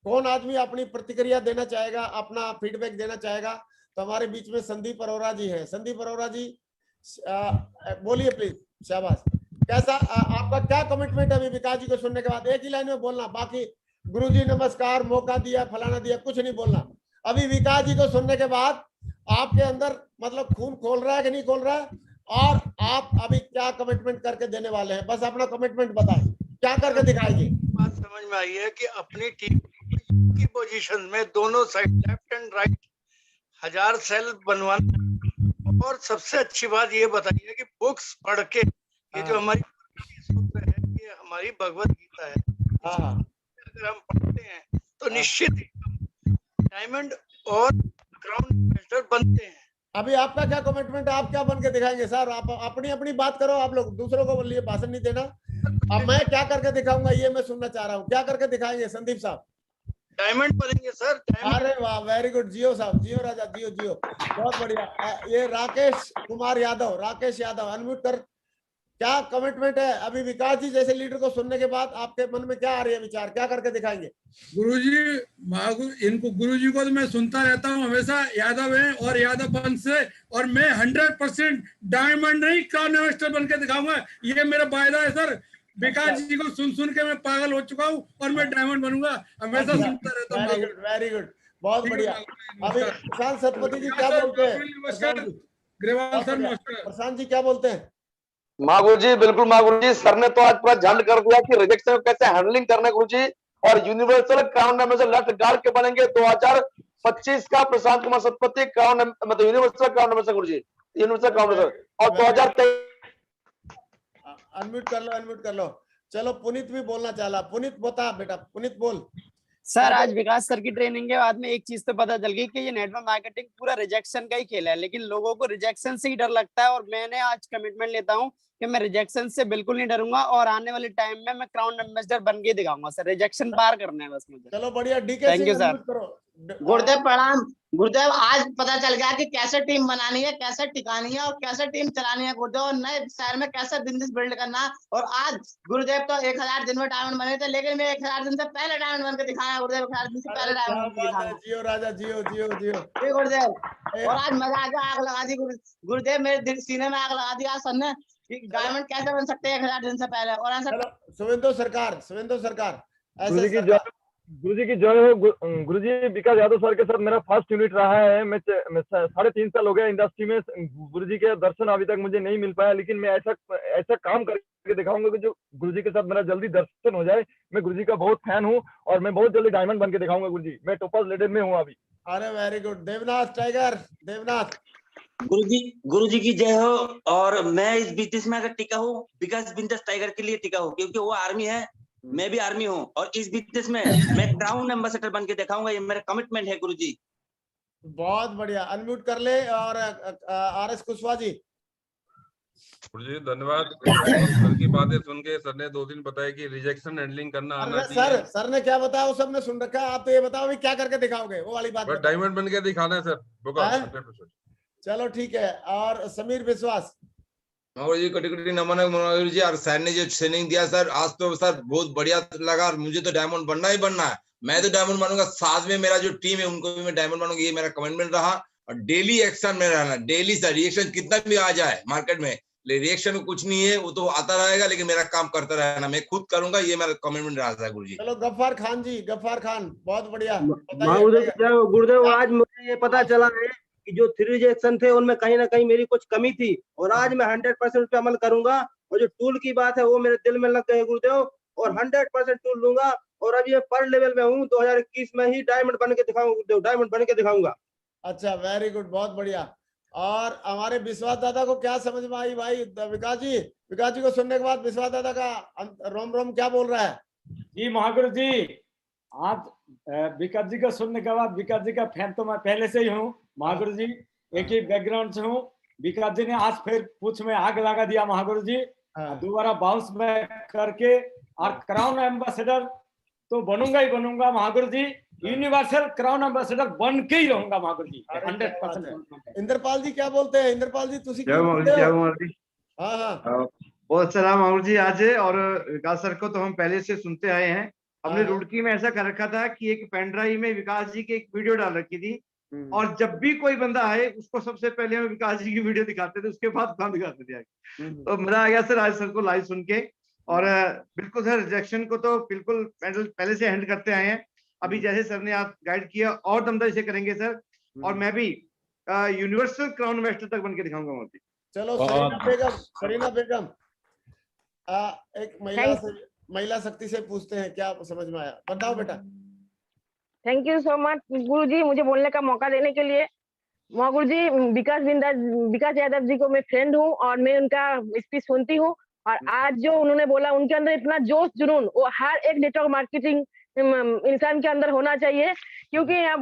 कौन आदमी अपनी प्रतिक्रिया देना चाहेगा, अपना फीडबैक देना चाहेगा? तो हमारे बीच में संदीप अरोरा जी हैं। संदीप अरोरा जी बोलिए प्लीज। शाबाश। कैसा आपका क्या कमिटमेंट है अभी विकास जी को सुनने के बाद? एक ही लाइन में बोलना, बाकी गुरुजी नमस्कार, मौका दिया, फलाना दिया, कुछ नहीं बोलना। अभी विकास जी को सुनने के बाद आपके अंदर मतलब खून खोल रहा है कि नहीं खोल रहा है, और आप अभी क्या कमिटमेंट करके देने वाले हैं? बस अपना कमिटमेंट बताएं, क्या करके दिखाएंगे? बात समझ में आई है कि अपनी टीम की पोजीशन में दोनों side left and right 1000 sale बनवाना। और सबसे अच्छी बात ये बताइए कि बुक्स पढ़ के, ये जो हमारी सूत्र है, ये हमारी भगवत गीता है, अगर हम पढ़ते हैं तो निश्चित डायमंड और क्राउन एम्बेसडर बनते हैं। अभी आपका क्या कमिटमेंट है? आप क्या बन के दिखाएंगे? सर आप अपनी अपनी बात करो, आप लोग दूसरों को लिए भाषण नहीं देना। अब मैं क्या करके दिखाऊंगा ये मैं सुनना चाह रहा हूँ, क्या करके दिखाएंगे संदीप साहब? डायमंड बनेंगे सर, डायमंड। अरे वाह, वेरी गुड। जियो साहब, जियो राजा, जियो जियो, बहुत बढ़िया। ये राकेश कुमार यादव, राकेश यादव अनम्यूट कर। क्या कमिटमेंट है अभी विकास जी जैसे लीडर को सुनने के बाद? आपके मन में क्या आ रही है विचार, क्या करके दिखाएंगे? गुरुजी, इनको गुरुजी को तो मैं सुनता रहता हूँ हमेशा, यादव है और यादव वंश से, और मैं 100% डायमंड नहीं क्राउन एम्बेसडर बन के दिखाऊंगा, ये मेरा वायदा है सर। विकास जी को सुन सुन के मैं पागल हो चुका हूँ और मैं डायमंड बनूंगा, हमेशा सुनता रहता हूँ। वेरी गुड, बहुत बढ़िया। अभी प्रशांत सतपति जी क्या बोलते हैं? ग्रेवाल सर नमस्कार। प्रशांत जी क्या बोलते हैं? गुरु जी बिल्कुल गुरु जी, सर ने तो आज पूरा झंड कर दिया कि रिजेक्शन को कैसे हैंडलिंग करना है गुरु जी। और universal crown ambassador left guard के बनेंगे 2025 का प्रशांत कुमार सतपति क्राउन, मतलब यूनिवर्सल क्राउन एम्बेसडर गुरु जी, यूनिवर्सल क्राउन एम्बेसडर। और 2023 अनम्यूट कर लो, अनम्यूट कर लो। चलो पुनीत भी बोलना चाहा। पुनीत बता बेटा, पुनीत बोल। सर आज विकास सर की ट्रेनिंग के बाद में एक चीज तो पता चल गई कि ये नेटवर्क मार्केटिंग पूरा रिजेक्शन का ही खेल है, लेकिन लोगों को रिजेक्शन से ही डर लगता है। और मैंने आज कमिटमेंट लेता हूँ कि मैं रिजेक्शन से बिल्कुल नहीं डरूंगा, और आने वाले टाइम में मैं क्राउन एम्बेसडर बन के दिखाऊंगा सर। रिजेक्शन पार करना है बस मुझे। चलो बढ़िया। DK thank you sir. करो। गुरुदेव प्रणाम। गुरुदेव आज पता चल गया कि कैसे टीम बनानी है, कैसे टिकानी है और कैसे टीम चलानी है गुरुदेव, और नए शहर में कैसे बिजनेस बिल्ड करना है। और आज गुरुदेव तो 1000 दिन में डायमंड बने थे, लेकिन मैं 1000 दिन से पहले डायमंड बन के दिखाया गुरुदेव, 1000 दिन से पहले डायमंड बन के दिखाया। जियो राजा, जियो जियो जियो। जी गुरुदेव, और आज मजा आ गया, आग लगा दी गुरुदेव, मेरे दिल सीने में आग लगा दी आज सर ने कि डायमंड कैसे बन सकते हैं 1000 दिन से पहले। और ऐसा सुवेंदु सरकार, सुवेंदु सरकार, गुरुजी की जय हो। गुरुजी विकास यादव सर के साथ मेरा फर्स्ट यूनिट रहा है। मैं 3.5 साल हो गया इंडस्ट्री में। गुरुजी के दर्शन अभी तक मुझे नहीं मिल पाया, लेकिन मैं ऐसा काम करके दिखाऊंगा कि जो गुरुजी के साथ मेरा जल्दी दर्शन हो जाए। मैं गुरुजी का बहुत फैन हूँ और मैं बहुत जल्दी डायमंड बन के दिखाऊंगा गुरुजी। मैं टॉपर्स लेडर में हूँ अभी। अरे very good. Devnath tiger, Devnath. गुरुजी की जय हो। और मैं इस बिजनेस में अगर टिका हूँ विकास बिजनेस टाइगर के लिए टिका हूँ, क्योंकि वो आर्मी है, मैं भी आर्मी हूँ, और इस बिजनेस में मैं क्राउन एम्बेसडर बन के दिखाऊंगा। ये मेरा कमिटमेंट है गुरुजी। बहुत बढ़िया। अनम्यूट कर ले। और आरएस कुशवाहा जी। गुरुजी धन्यवाद। सर की बातें सुन के सर ने 2 दिन बताया कि रिजेक्शन हैंडलिंग करना आना चाहिए। सर ने क्या बताया वो सबने सुन रखा है। आप तो ये बताओ अभी क्या करके दिखाओगे, वो वाली बात। डायमंड बन के दिखाना है सर, 100%। चलो ठीक है। और समीर विश्वास। जी कटी नमन है मनोहर जी। और सर ने जो ट्रेनिंग दिया सर, आज तो सर बहुत बढ़िया लगा। और मुझे तो डायमंड बनना ही बनना है। मैं तो डायमंड बनूंगा, साथ में मेरा जो टीम है उनको भी मैं डायमंड बनूंगा। ये मेरा कमिटमेंट रहा। और डेली एक्शन में रहना, डेली सर। रिएक्शन कितना भी आ जाए मार्केट में, रिएक्शन में कुछ नहीं है, वो तो आता रहेगा, लेकिन मेरा काम करता रहना, मैं खुद करूंगा। ये मेरा कमिटमेंट रहा था गुरुजी। चलो गफ्फार खान जी, गफ्फार खान, बहुत बढ़िया। गुरुदेव आज मुझे ये पता चला है कि जो 3 रिजेक्शन थे उनमें कहीं ना कहीं मेरी कुछ कमी थी, और आज मैं 100% पे अमल करूंगा। और जो टूल की बात है वो मेरे दिल में लग गए गुरुदेव, और 100% टूल लूंगा। और अब ये पर लेवल में हूँ, 2021 में ही डायमंड बन के दिखाऊंगा गुरुदेव, डायमंड बन के दिखाऊंगा। अच्छा, वेरी गुड, बहुत बढ़िया। और हमारे विश्वास दादा को क्या समझ में आई भाई? विकास जी को सुनने के बाद विश्वास दादा का रोम रोम क्या बोल रहा है? जी महागुरु जी, आज विकास जी को सुनने के बाद, विकास जी का फैन तो मैं पहले से ही हूँ महागुरु जी, एक ही बैकग्राउंड से हूँ। विकास जी ने आज फिर पूछ में आग लगा दिया महागुरु जी, दोबारा बाउंस बैक करके। और क्राउन एम्बेसडर तो बनूंगा ही बनूंगा महागुरु जी, यूनिवर्सल क्राउन एम्बेसडर बन के ही रहूंगा महागुरु जी, 100%। इंद्रपाल जी क्या बोलते हैं? इंद्रपाल जी तुसी बहुत सलाम महागुरु जी। आज और विकास सर को तो हम पहले से सुनते आए हैं। हमने रुड़की में ऐसा कर रखा था कि एक पेन ड्राइव में विकास जी की एक वीडियो डाल रखी थी, और जब भी कोई बंदा आए उसको सबसे पहले हम विकास जी की वीडियो दिखाते थे, उसके बाद बंद करते थे। तो मजा आ गया सर आज सर को लाइव सुन के। और बिल्कुल सर, रिजेक्शन को तो बिल्कुल पहले से हैंडल करते आए हैं। अभी जैसे सर ने आप गाइड किया और दमदारी से करेंगे सर। और मैं भी यूनिवर्सल क्राउन मास्टर तक बन के दिखाऊंगा मोदी। चलो सरीना बेगम, एक महिला शक्ति से पूछते हैं, क्या समझ में आया? बताओ बेटा। थैंक यू सो मच गुरुजी, मुझे बोलने का मौका देने के लिए। गुरुजी, विकास यादव जी को मैं फ्रेंड हूँ और मैं उनका स्पीच सुनती हूँ। और आज जो उन्होंने बोला, उनके अंदर इतना जोश जुनून, वो हर एक नेटवर्क मार्केटिंग इंसान के अंदर होना चाहिए। क्योंकि अब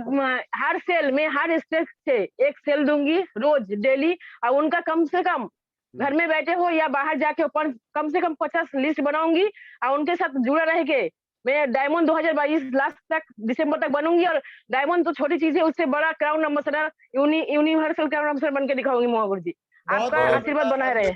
हर सेल में, हर स्टेज से एक सेल दूंगी रोज डेली, और उनका कम से कम घर में बैठे हो या बाहर जाके कम से कम 50 लिस्ट बनाऊंगी, और उनके साथ जुड़ा रह के मैं डायमंड 2022 लास्ट तक, दिसंबर तक बनूंगी। और डायमंड तो छोटी चीज है, उससे बड़ा crown ambassador, universal crown ambassador बन के दिखाऊंगी महागुरु जी। आपका आशीर्वाद बनाए रहे।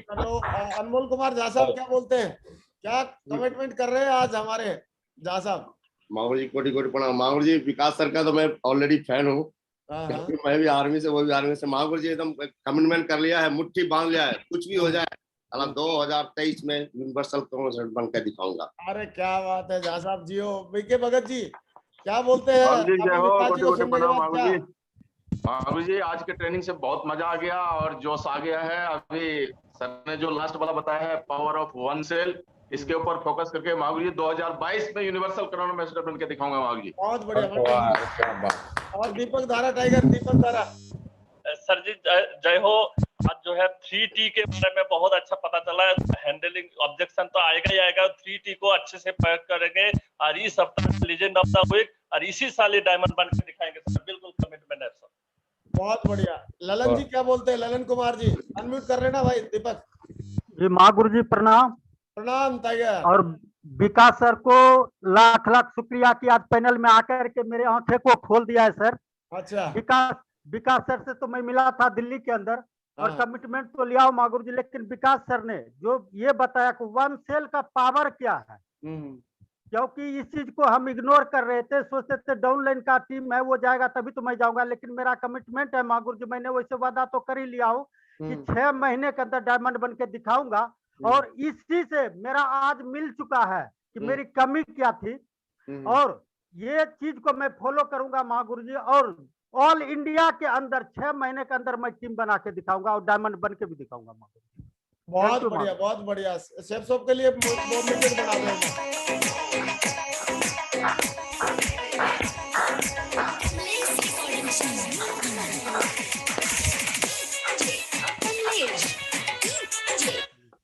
अनमोल कुमार झा साहब क्या बोलते हैं? क्या कमिटमेंट कर रहे हैं आज हमारे झा साहब? माहौर जी कोटि कोटि प्रणाम। माहौर जी, विकास सर का तो मैं ऑलरेडी फैन हूँ। मैं भी आर्मी से, वो भी आर्मी से। माहौर जी एकदम कमिटमेंट कर लिया है, मुट्ठी बांध लिया है, कुछ भी हो जाए 2023 में यूनिवर्सल क्राउन बन के दिखाऊंगा। अरे क्या बात है झा साहब जी। हो बीके भगत जी क्या बोलते हैं? अभी जी आज के ट्रेनिंग से बहुत मजा आ गया और जोश आ गया है। अभी सर ने जो लास्ट वाला बताया है, पावर ऑफ वन सेल, इसके ऊपर फोकस करके महावीर जी 2022 में यूनिवर्सल क्राउन एम्बेसडर बन के दिखाऊंगा महावीर जी। बहुत बढ़िया। और दीपक धारा टाइगर, दीपक धारा। सर जी जय हो। आज जो है 3T के बारे में बहुत अच्छा पता चला है। हैंडलिंग ऑब्जेक्शन तो आएगा ही आएगा, 3T को अच्छे से पैक करेंगे और इस सप्ताह लीजेंड ऑफ द वीक और इसी साल ही डायमंड बन के दिखाएंगे सर। बिल्कुल कमिटमेंट है सर। बहुत बढ़िया। ललन जी क्या बोलते हैं? ललन कुमार जी अनम्यूट कर लेना भाई। दीपक जी, महागुरु जी प्रणाम। प्रणाम टाइगर। और विकास सर को लाख लाख शुक्रिया कि आज पैनल में आकर के मेरे आंखें को खोल दिया है सर। अच्छा। विकास सर से तो मैं मिला था दिल्ली के अंदर और कमिटमेंट तो लिया हो मागुर जी, लेकिन विकास सर ने जो ये बताया कि वन सेल का पावर क्या है, क्योंकि इस चीज को हम इग्नोर कर रहे थे, सोचते थे डाउनलाइन का टीम है वो जाएगा तभी तो मैं जाऊंगा, लेकिन मेरा कमिटमेंट है मागुर जी, मैंने वैसे वादा तो कर ही लिया हूँ कि 6 महीने के अंदर डायमंड बन के दिखाऊंगा। और इसी से मेरा आज मिल चुका है कि मेरी कमी क्या थी, और ये चीज को मैं फॉलो करूंगा महागुरु जी, और ऑल इंडिया के अंदर 6 महीने के अंदर मैं टीम बना के दिखाऊंगा और डायमंड बन के भी दिखाऊंगा महागुरु। बहुत बढ़िया, बहुत बढ़िया। शेफ साहब के लिए मोटिवेट बना दें।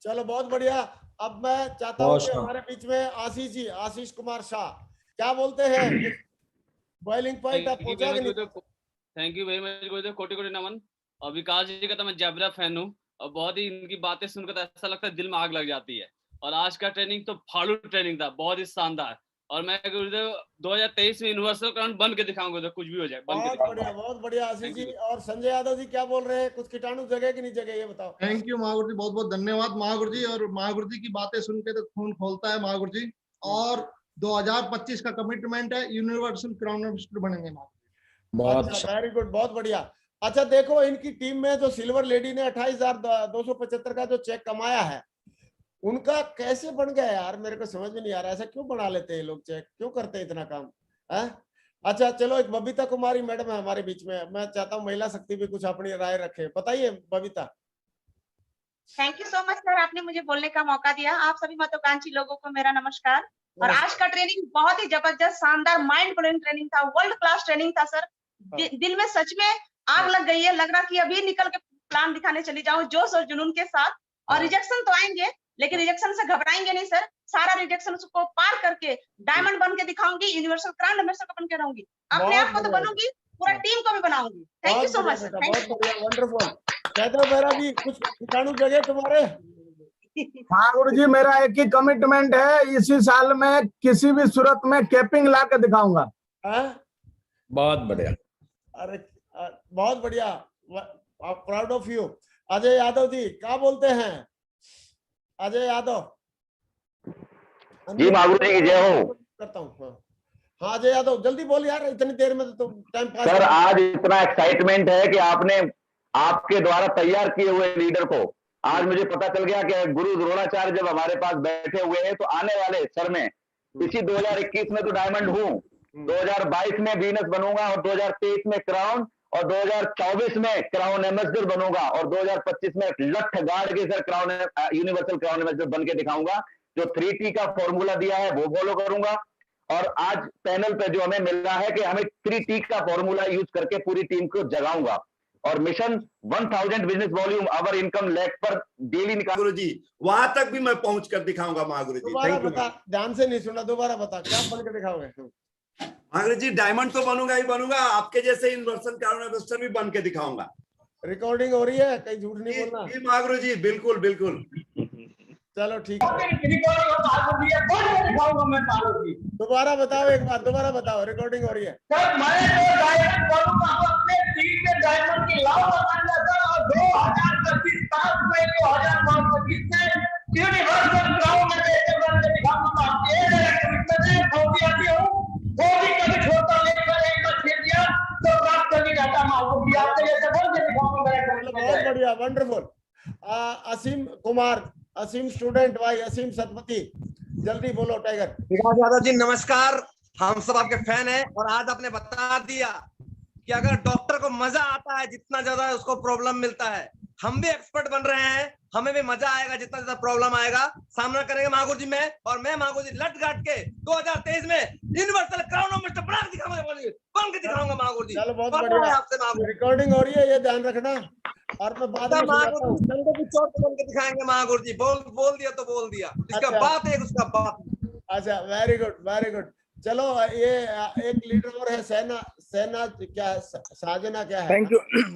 चलो बहुत बढ़िया। अब मैं चाहता हूँ कि हमारे बीच में आशीष जी, आशीष कुमार शाह, क्या बोलते हैं? बॉइलिंग पॉइंट आप पहुंचा कि नहीं? थैंक यू वेरी मच गुरुदेव, कोटि कोटि नमन। और विकास जी का तो मैं जबरा फैन हूँ और बहुत ही इनकी बातें सुनकर तो ऐसा लगता है दिल में आग लग जाती है। और आज का ट्रेनिंग तो फाड़ू ट्रेनिंग था, बहुत ही शानदार। और मैं गुरुदेव 2023 में यूनिवर्सल क्राउन बन के दिखाऊंगा, कुछ भी हो जाए बन के दिखाऊंगा। बहुत बढ़िया आशीष जी। और संजय यादव जी क्या बोल रहे हैं? कुछ कीटाणु जगह कि नहीं जगह, ये बताओ। थैंक यू महागुरु जी, बहुत बहुत धन्यवाद महागुरु जी। और महागुरु जी की बातें सुन के तो खून खोलता है महागुरु जी। और 2025 का कमिटमेंट है, यूनिवर्सल क्राउन मिनिस्टर बनेंगे महागुरु। अच्छा, वेरी गुड, बहुत बढ़िया। अच्छा देखो, इनकी टीम में जो सिल्वर लेडी ने 28,275 का जो चेक कमाया है, उनका कैसे बन गया यार? मेरे को समझ में नहीं आ रहा, ऐसा क्यों बना लेते हैं लोग चेक, क्यों करते हैं इतना काम है? अच्छा चलो, एक बबीता कुमारी मैडम है हमारे बीच में, मैं चाहता हूँ महिला शक्ति भी कुछ अपनी राय रखे। बताइए Babita. Thank you so much sir, आपने मुझे बोलने का मौका दिया। आप सभी महत्वाकांक्षी लोगों को मेरा नमस्कार। और आज का ट्रेनिंग बहुत ही जबरदस्त, शानदार, माइंड ब्लोइंग ट्रेनिंग था, वर्ल्ड क्लास ट्रेनिंग था सर। दिल में सच में आग लग गई है, लग रहा कि अभी निकल के प्लान दिखाने चली जाऊं जोश और जुनून के साथ। और रिजेक्शन तो आएंगे, लेकिन रिजेक्शन से घबराएंगे नहीं सर। सारा रिजेक्शन को पार करके डायमंड बन के दिखाऊंगी, यूनिवर्सल क्राउन मिनिस्टर बन के रहूंगी, अपने आप को तो बनूंगी, पूरा टीम को भी बनाऊंगी। Thank you so much sir. बहुत बढ़िया, वंडरफुल। कहते हो मेरा भी कुछ कीटाणु जगह तुम्हारे? हाँ गुरु जी, मेरा एक ही कमिटमेंट है, इसी साल में किसी भी सूरत में कैपिंग ला के दिखाऊंगा। बहुत बढ़िया। अरे बहुत बढ़िया, proud of you. Ajay Yadav ji क्या बोलते हैं? अजय यादव जी, महागुरु जी की जय हो। करता हूँ। हाँ अजय यादव, जल्दी बोल यार, इतनी देर में तो टाइम पास। सर आज इतना एक्साइटमेंट है कि आपने आपके द्वारा तैयार किए हुए लीडर को आज मुझे पता चल गया कि गुरु द्रोणाचार्य जब हमारे पास बैठे हुए हैं तो आने वाले सर में इसी 2021 में तो डायमंड हूँ, 2022 में वीनस बनूंगा और 2023 में क्राउन और 2024 में क्राउन एम्बेसडर बनूंगा और 2025 में लठ गाड़ के sir crown universal crown ambassador बन के दिखाऊंगा। जो 3T का फॉर्मूला दिया है वो फॉलो करूंगा। और आज पैनल पे जो हमें मिल रहा है कि हमें 3T का फॉर्मूला यूज करके पूरी टीम को जगाऊंगा और मिशन 1000 बिजनेस वॉल्यूम अवर इनकम लैक पर डेली निकाल। गुरु जी वहां तक भी मैं पहुंच कर दिखाऊंगा महागुरु जी। दोबारा बता, ध्यान से नहीं सुना, दोबारा बता क्या बन के दिखाओगे? महागुरु जी डायमंड तो बनूंगा ही बनूंगा, आपके जैसे यूनिवर्सल क्राउन एम्बेसडर भी बन के दिखाऊंगा। रिकॉर्डिंग हो रही है, कहीं झूठ नहीं बोलना। जी महागुरु जी, बिल्कुल बिल्कुल। चलो ठीक है, दोबारा बताओ, एक बार दोबारा बताओ, रिकॉर्डिंग हो रही है। बहुत बढ़िया, वंडरफुल। असीम कुमार, असीम स्टूडेंट भाई, असीम सतपति, जल्दी बोलो टाइगर। विकास यादव जी नमस्कार, हम सब आपके फैन हैं। और आज आपने बता दिया कि अगर डॉक्टर को मजा आता है जितना ज्यादा उसको प्रॉब्लम मिलता है, हम भी एक्सपर्ट बन रहे हैं, हमें भी मजा आएगा जितना ज्यादा प्रॉब्लम आएगा सामना करेंगे महागुरु जी में। और मैं महागुरु जी लट गाट के 2023 में यूनिवर्सल क्राउन मिनिस्टर बना के दिखाऊंगा, बन के दिखाऊंगा महागुरु जी। चलो बहुत बढ़िया, आपसे रिकॉर्डिंग हो रही है, ये ध्यान रखना। और मैं बाद में बन के दिखाएंगे महागुरु जी। बोल दिया तो बोल दिया, इसका बात है उसका बात। अच्छा, वेरी गुड वेरी गुड। चलो ये एक लीडर और है, सेना क्या है, साजना क्या है?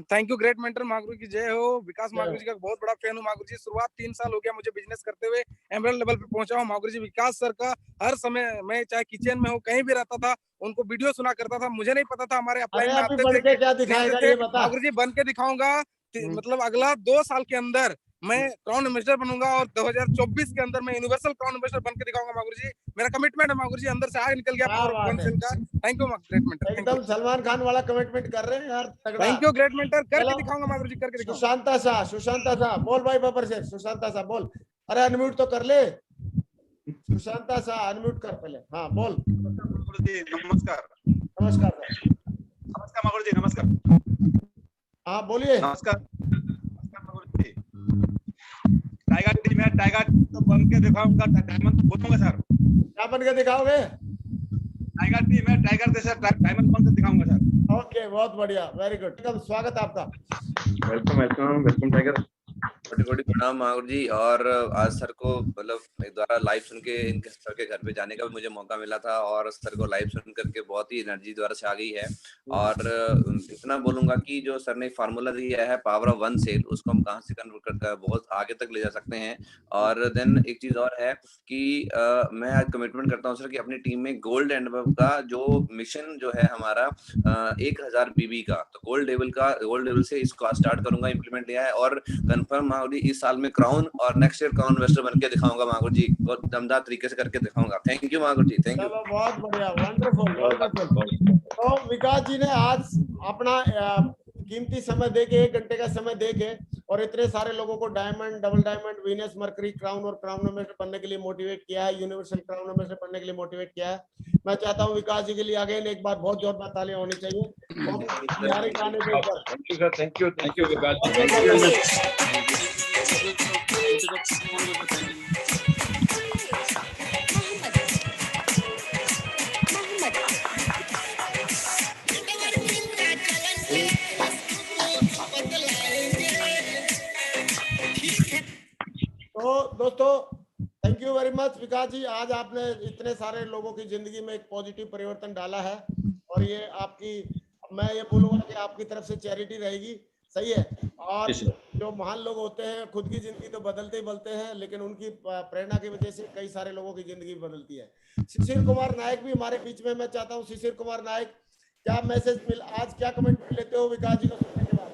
Thank you great mentor Mahaguru की जय हो। विकास महागुरु जी का बहुत बड़ा फैन हूँ महागुरु जी। शुरुआत 3 साल हो गया मुझे बिजनेस करते हुए, एमरल्ड लेवल पे पहुंचा हूँ महागुरु जी। विकास सर का हर समय, मैं चाहे किचन में हो कहीं भी रहता था, उनको वीडियो सुना करता था। मुझे नहीं पता था हमारे अपलाइन में आते थे, क्या दिखाएगा ये बता। महागुरु जी बन के दिखाऊंगा, मतलब अगला 2 साल के अंदर मैं क्राउन एम्बेसडर बनूंगा और 2024 के अंदर मैं यूनिवर्सल क्राउन एम्बेसडर बन के दिखाऊंगा महागुरु जी। मेरा कमिटमेंट है महागुरु जी, अंदर से आग निकल गया पावर ऑफ वन सेल का। Thank you great mentor. एकदम सलमान खान वाला कमिटमेंट कर रहे हैं यार, तगड़ा। थैंक यू ग्रेट मेंटर, करके दिखाऊंगा महागुरु जी, करके दिखाऊंगा। सुशांता शाह बोल भाई बबर से। सुशांता शाह बोल, अरे अनम्यूट तो कर ले। सुशांता शाह अनम्यूट कर पहले। हाँ बोल। महागुरु जी नमस्कार। नमस्कार महागुरु जी नमस्कार। हाँ बोलिए। नमस्कार महागुरु जी। टाइगर टीम है, टाइगर तो बन के दिखाऊंगा, डायमंड तो बोलूंगा सर। क्या बन के दिखाओगे? टाइगर टीम है, टाइगर जैसा डायमंड बन के दिखाऊंगा सर। ओके बहुत बढ़िया, वेरी गुड। स्वागत है आपका। Welcome welcome welcome tiger. कोटि कोटि प्रणाम महागुरु जी। और आज सर को मतलब एक द्वारा लाइव सुन के इनके सर के घर पे जाने का भी मुझे मौका मिला था, और सर को लाइव सुन करके बहुत ही एनर्जी द्वारा से आ गई है। और इतना बोलूंगा कि जो सर ने फार्मूला दिया है पावर ऑफ वन सेल, उसको हम कहाँ से कन्वर्ट करके बहुत आगे तक ले जा सकते हैं। और देन एक चीज और है कि मैं आज कमिटमेंट करता हूँ सर कि अपनी टीम में गोल्ड एंड अबव का जो मिशन जो है हमारा 1000 बीबी का, तो गोल्ड लेवल से इसको स्टार्ट करूंगा, इम्प्लीमेंट लिया है। और कंफर्म महागुरु जी इस साल में क्राउन और नेक्स्ट ईयर क्राउन इन्वेस्टर बन के दिखाऊंगा महागुरु जी, बहुत दमदार तरीके से करके दिखाऊंगा। Thank you Mahaguru ji, thank you. चलो बहुत बढ़िया, वंडरफुल वंडरफुल। तो विकास जी ने आज अपना कीमती समय देके, 1 घंटे का समय देके, और इतने सारे लोगों को diamond, double diamond, Venus, mercury, crown और क्राउन एम्बेसडर बनने के लिए मोटिवेट किया है, यूनिवर्सल क्राउन एम्बेसडर बनने के लिए मोटिवेट किया है। मैं चाहता हूं विकास जी के लिए अगेन एक बार बहुत जोरदार तालियां होनी चाहिए। गाने के ऊपर thank you sir, thank you Vikas ji. तो दोस्तों thank you very much Vikas ji. आज आपने इतने सारे लोगों की जिंदगी में एक पॉजिटिव परिवर्तन डाला है, और ये आपकी, मैं ये बोलूंगा कि आपकी तरफ से चैरिटी रहेगी, सही है। और जो महान लोग होते हैं खुद की जिंदगी तो बदलते ही बदलते हैं, लेकिन उनकी प्रेरणा की वजह से कई सारे लोगों की जिंदगी बदलती है। शिशिर कुमार नायक भी हमारे बीच में, मैं चाहता हूँ शिशिर कुमार नायक, क्या मैसेज आज क्या कमेंट लेते हो विकास जी को सुनने के बाद?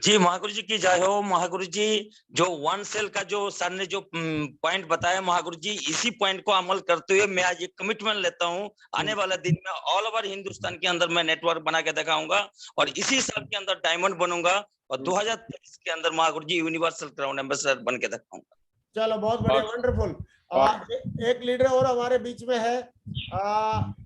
जी महागुरु जी की जय हो। महागुरु जी जो वन सेल का जो सर ने जो पॉइंट बताया महागुरु जी, इसी पॉइंट को अमल करते हुए मैं आज एक कमिटमेंट लेता हूं, आने वाला दिन में ऑल ओवर हिंदुस्तान के अंदर मैं नेटवर्क बना के दिखाऊंगा, और इसी साल के अंदर डायमंड बनूंगा, और 2023 के अंदर महागुरु जी यूनिवर्सल क्राउन एम्बेसडर बन के दिखाऊंगा। चलो बहुत बढ़िया, वंडरफुल। एक लीडर और हमारे बीच में है,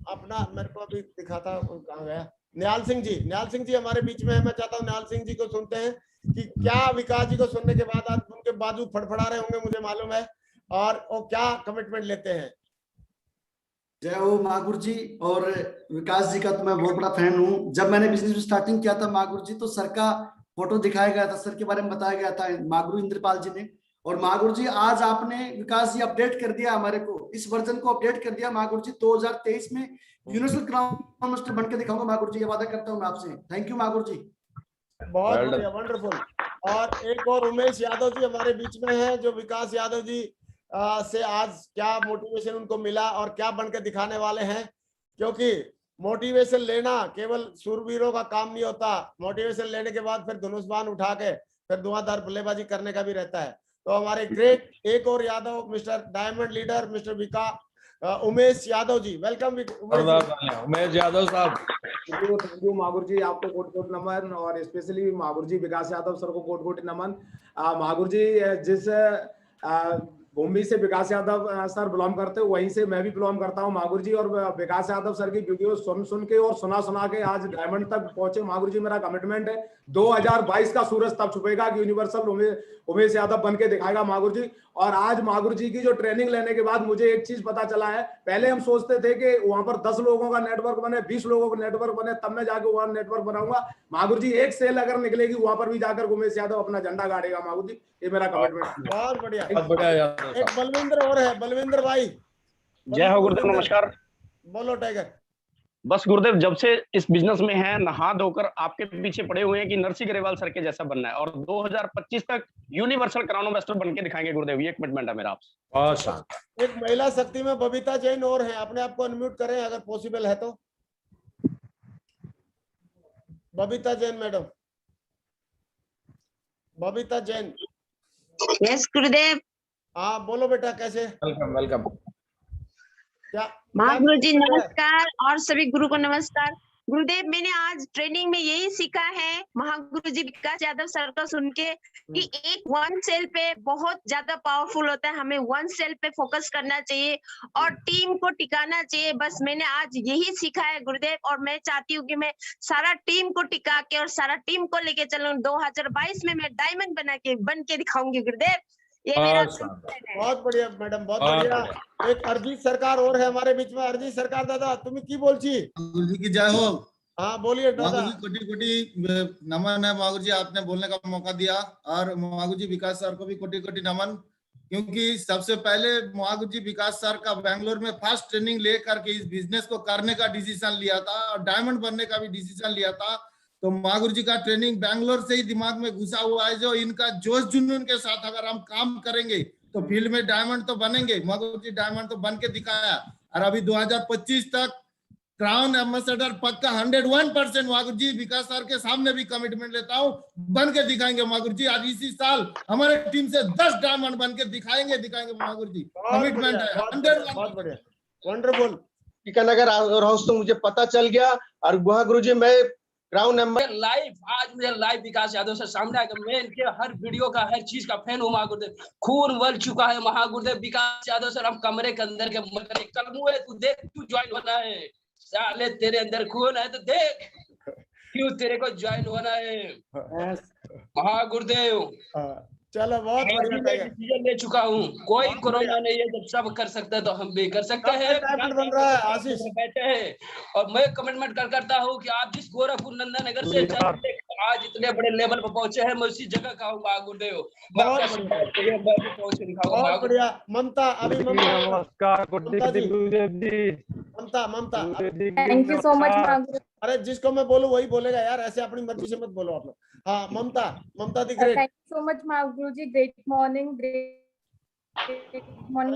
अपना मेरे को अभी दिखा था, कहाँ गया, निहाल सिंह जी। निहाल सिंह जी हमारे बीच में है। मैं चाहता हूँ निहाल सिंह जी को सुनते हैं कि क्या विकास जी को सुनने के बाद आज उनके बाजू फड़फड़ा रहे होंगे, मुझे मालूम है, और वो क्या कमिटमेंट लेते हैं। जय हो महागुरु जी। और विकास जी का तो मैं बहुत बड़ा फैन हूँ। जब मैंने बिजनेस स्टार्टिंग किया था महागुरु जी, तो सर का फोटो दिखाया गया था, सर के बारे में बताया गया था महागुरु इंद्रपाल जी ने। और महागुरु जी आज आपने विकास जी अपडेट कर दिया हमारे को, इस वर्जन को अपडेट कर दिया महागुरु जी। 2023 में यूनिवर्सल क्राउन एम्बेसडर बन के दिखाऊंगा महागुरु जी, ये वादा करता हूँ मैं आपसे। थैंक यू महागुरु जी, बहुत बढ़िया, वंडरफुल। और एक और उमेश यादव जी हमारे बीच में है, जो विकास यादव जी से आज क्या मोटिवेशन उनको मिला और क्या बन के दिखाने वाले हैं, क्योंकि मोटिवेशन लेना केवल सूरवीरों का काम नहीं होता, मोटिवेशन लेने के बाद फिर धनुष्बाण उठा के फिर धुआंधार बल्लेबाजी करने का भी रहता है। तो हमारे ग्रेट एक और Yadav, mister diamond leader, mister Vikas Umesh Yadav ji, welcome Umesh Yadav साहब। थैंक यू महागुरु जी, आपको कोट कोट नमन, और स्पेशली महागुरु जी विकास यादव सर को कोट कोट नमन। महागुरु जी जिस भूमि से विकास यादव सर बिलोंग करते हैं, वहीं से मैं भी बिलोंग करता हूं महागुरु जी। और विकास यादव सर की वीडियो सुन के और सुना के आज डायमंड तक पहुंचे महागुरु जी। मेरा कमिटमेंट है 2022 का सूरज तब छुपेगा कि यूनिवर्सल उमेश यादव बन के दिखाएगा महागुरु जी। और आज महागुरु जी की जो ट्रेनिंग लेने के बाद मुझे एक चीज पता चला है, पहले हम सोचते थे कि वहां पर 10 लोगों का नेटवर्क बने, 20 लोगों का नेटवर्क बने, तब मैं जाकर वहां नेटवर्क बनाऊंगा महागुरु जी। एक सेल अगर निकलेगी वहां पर भी जाकर उमेश यादव अपना झंडा गाड़ेगा महागुरु जी, ये मेरा कमिटमेंट। बहुत बढ़िया। एक बलविंद्र और है, बलविंद्र भाई। जय हो गुरुदेव, नमस्कार। बोलो टाइगर। बस गुरुदेव जब से इस बिजनेस में है नहा धोकर आपके पीछे पड़े हुए हैं कि नरसी ग्रेवाल सर के जैसा बनना है और 2025 तक यूनिवर्सल क्राउन इन्वेस्टर बन के दिखाएंगे गुरुदेव, ये कमिटमेंट है मेरा आपसे। बहुत शानदार। एक महिला शक्ति में बबीता जैन और है, अपने आप को अनम्यूट करें अगर पॉसिबल है तो। बबीता जैन मैडम, बबीता जैन। यस गुरुदेव। हाँ बोलो बेटा, कैसे? Welcome welcome. क्या महागुरु जी नमस्कार और सभी गुरु को नमस्कार। गुरुदेव मैंने आज ट्रेनिंग में यही सीखा है महागुरु जी विकास यादव सर का सुन के कि एक वन सेल पे बहुत ज्यादा पावरफुल होता है, हमें वन सेल पे फोकस करना चाहिए और टीम को टिकाना चाहिए। बस मैंने आज यही सीखा है गुरुदेव, और मैं चाहती हूँ कि मैं सारा टीम को टिका के और सारा टीम को लेके चलूं। 2022 में मैं डायमंड बन के दिखाऊंगी गुरुदेव, ये मेरा बहुत बढ़िया मैडम, बहुत बढ़िया। एक अरिजीत सरकार और है हमारे बीच में। अरिजीत सरकार दादा तुम्हें की बोलची? गुरु जी की जय हो। हाँ बोलिए दादा। कोटि कोटि नमन है महागुरु जी, आपने बोलने का मौका दिया। और महागुरु जी विकास सर को भी कोटि कोटि नमन, क्योंकि सबसे पहले महागुरु जी विकास सर का बेंगलोर में फर्स्ट ट्रेनिंग लेकर के इस बिजनेस को करने का डिसीजन लिया था और डायमंड बनने का भी डिसीजन लिया था। तो महागुरु जी का ट्रेनिंग बैंगलोर से ही दिमाग में घुसा हुआ है। जो इनका जोश जुनून के साथ अगर हम काम करेंगे तो फील्ड में डायमंड तो बनेंगे। महागुरु जी डायमंड तो बन के दिखाया और अभी 2025 तक क्राउन एम्बेसडर पक्का 101% महागुरु जी विकास सर के सामने भी कमिटमेंट लेता हूँ, बन के दिखाएंगे महागुरु जी। आज इसी साल हमारे टीम से 10 डायमंड बन के दिखाएंगे महागुरु जी, कमिटमेंट है 101। बहुत बढ़िया, वंडरफुल। टीकानगर हाउस तो मुझे पता चल गया। और महागुरु जी मैं क्राउन नंबर लाइव आज मुझे लाइव विकास यादव से सामने आकर मैं इनके हर वीडियो का हर चीज का फैन हूँ महागुरुदेव। खून उबल चुका है महागुरुदेव विकास यादव सर। हम कमरे के अंदर के मगर कल मुँह है, तू देख तू ज्वाइन होना है, साले तेरे अंदर खून है तो देख क्यों तेरे को ज्वाइन होना है महागुरुदेव। चलो बहुत बढ़िया डिसीजन ले चुका हूँ, कोई कोरोना नहीं है, जब सब कर सकता है तो हम भी कर सकते हैं। बन रहा है आशीष बैठे हैं और मैं कमिटमेंट करता हूँ कि आप जिस गोरखपुर नंदा नगर से आज इतने बड़े लेवल पर पहुंचे हैं, मैं उसी जगह का हूँ महागुरुदेव। बहुत बढ़िया। ममता, अभी नमस्कार ममता थैंक यू सो मच। अरे जिसको मैं बोलूं वही बोलेगा यार, ऐसे अपनी मर्जी से मत बोलो आप लोग। हाँ Mamata di great. Thank you so much Mahaguru ji. Great morning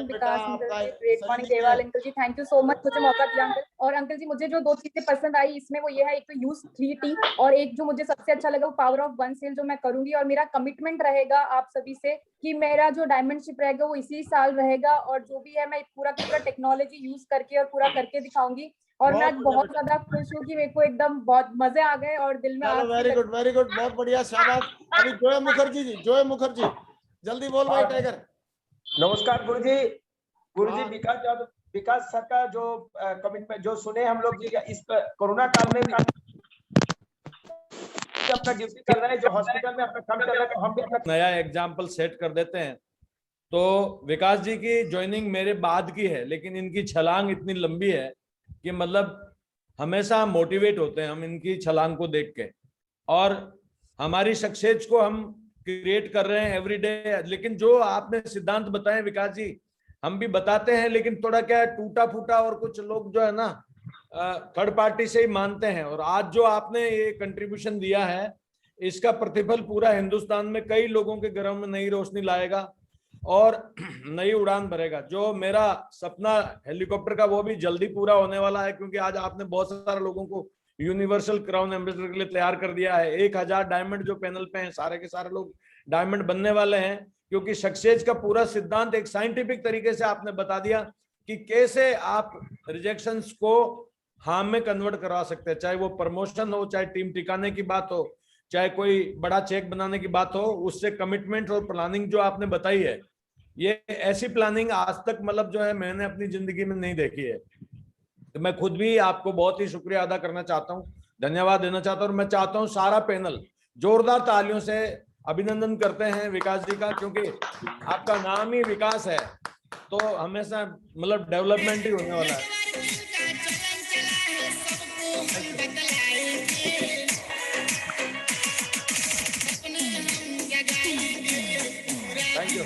Vikas uncle ji, great morning Deval uncle ji, thank you so much मुझे मौका दिया अंकल। और अंकल जी मुझे जो 2 चीजें पसंद आई इसमें वो ये है, एक तो यूज 3T और एक जो मुझे सबसे अच्छा लगा वो पावर ऑफ वन सेल जो मैं करूंगी। और मेरा कमिटमेंट रहेगा आप सभी से कि मेरा जो डायमंडशिप रहेगा वो इसी साल रहेगा और जो भी है मैं पूरा की पूरा टेक्नोलॉजी यूज करके और पूरा करके दिखाऊंगी। और मैं आज बहुत ज्यादा खुश हूँ कि मेरे को एकदम बहुत मजे आ गए और दिल में वेरी गुड वेरी गुड, बहुत बढ़िया, शाबाश। अभी जोय मुखर्जी जल्दी बोल भाई टाइगर। नमस्कार गुरुजी विकास सर का जो कमिटमेंट जो सुने हम लोग इस कोरोना काल में अपना ड्यूटी कर रहे हैं, जो हॉस्पिटल में अपना काम कर रहे हैं, तो हम भी अपना नया एग्जाम्पल सेट कर देते हैं। तो विकास जी की ज्वाइनिंग मेरे बाद की है, लेकिन इनकी छलांग इतनी लंबी है कि मतलब हमेशा मोटिवेट होते हैं हम इनकी छलांग को देख के। और हमारी सक्सेस को हम क्रिएट कर रहे हैं एवरीडे। लेकिन जो आपने सिद्धांत बताए विकास जी, हम भी बताते हैं, लेकिन थोड़ा क्या है टूटा फूटा, और कुछ लोग जो है ना थर्ड पार्टी से ही मानते हैं। और आज जो आपने ये कंट्रीब्यूशन दिया है, इसका प्रतिफल पूरा हिंदुस्तान में कई लोगों के घरों में नई रोशनी लाएगा और नई उड़ान भरेगा। जो मेरा सपना हेलीकॉप्टर का वो भी जल्दी पूरा होने वाला है, क्योंकि आज आपने बहुत सारे लोगों को यूनिवर्सल क्राउन एम्बेसडर के लिए तैयार कर दिया है। 1000 डायमंड जो पैनल पे हैं, सारे के सारे लोग डायमंड बनने वाले हैं, क्योंकि सक्सेस का पूरा सिद्धांत एक साइंटिफिक तरीके से आपने बता दिया कि कैसे आप रिजेक्शंस को हाँ में कन्वर्ट करवा सकते हैं। चाहे वो प्रमोशन हो, चाहे टीम टिकाने की बात हो, चाहे कोई बड़ा चेक बनाने की बात हो, उससे कमिटमेंट और प्लानिंग जो आपने बताई है, ये ऐसी प्लानिंग आज तक मतलब जो है मैंने अपनी जिंदगी में नहीं देखी है। तो मैं खुद भी आपको बहुत ही शुक्रिया अदा करना चाहता हूँ, धन्यवाद देना चाहता हूँ। और मैं चाहता हूँ सारा पैनल जोरदार तालियों से अभिनंदन करते हैं विकास जी का, क्योंकि आपका नाम ही विकास है, तो हमेशा मतलब डेवलपमेंट ही होने वाला है। Thank you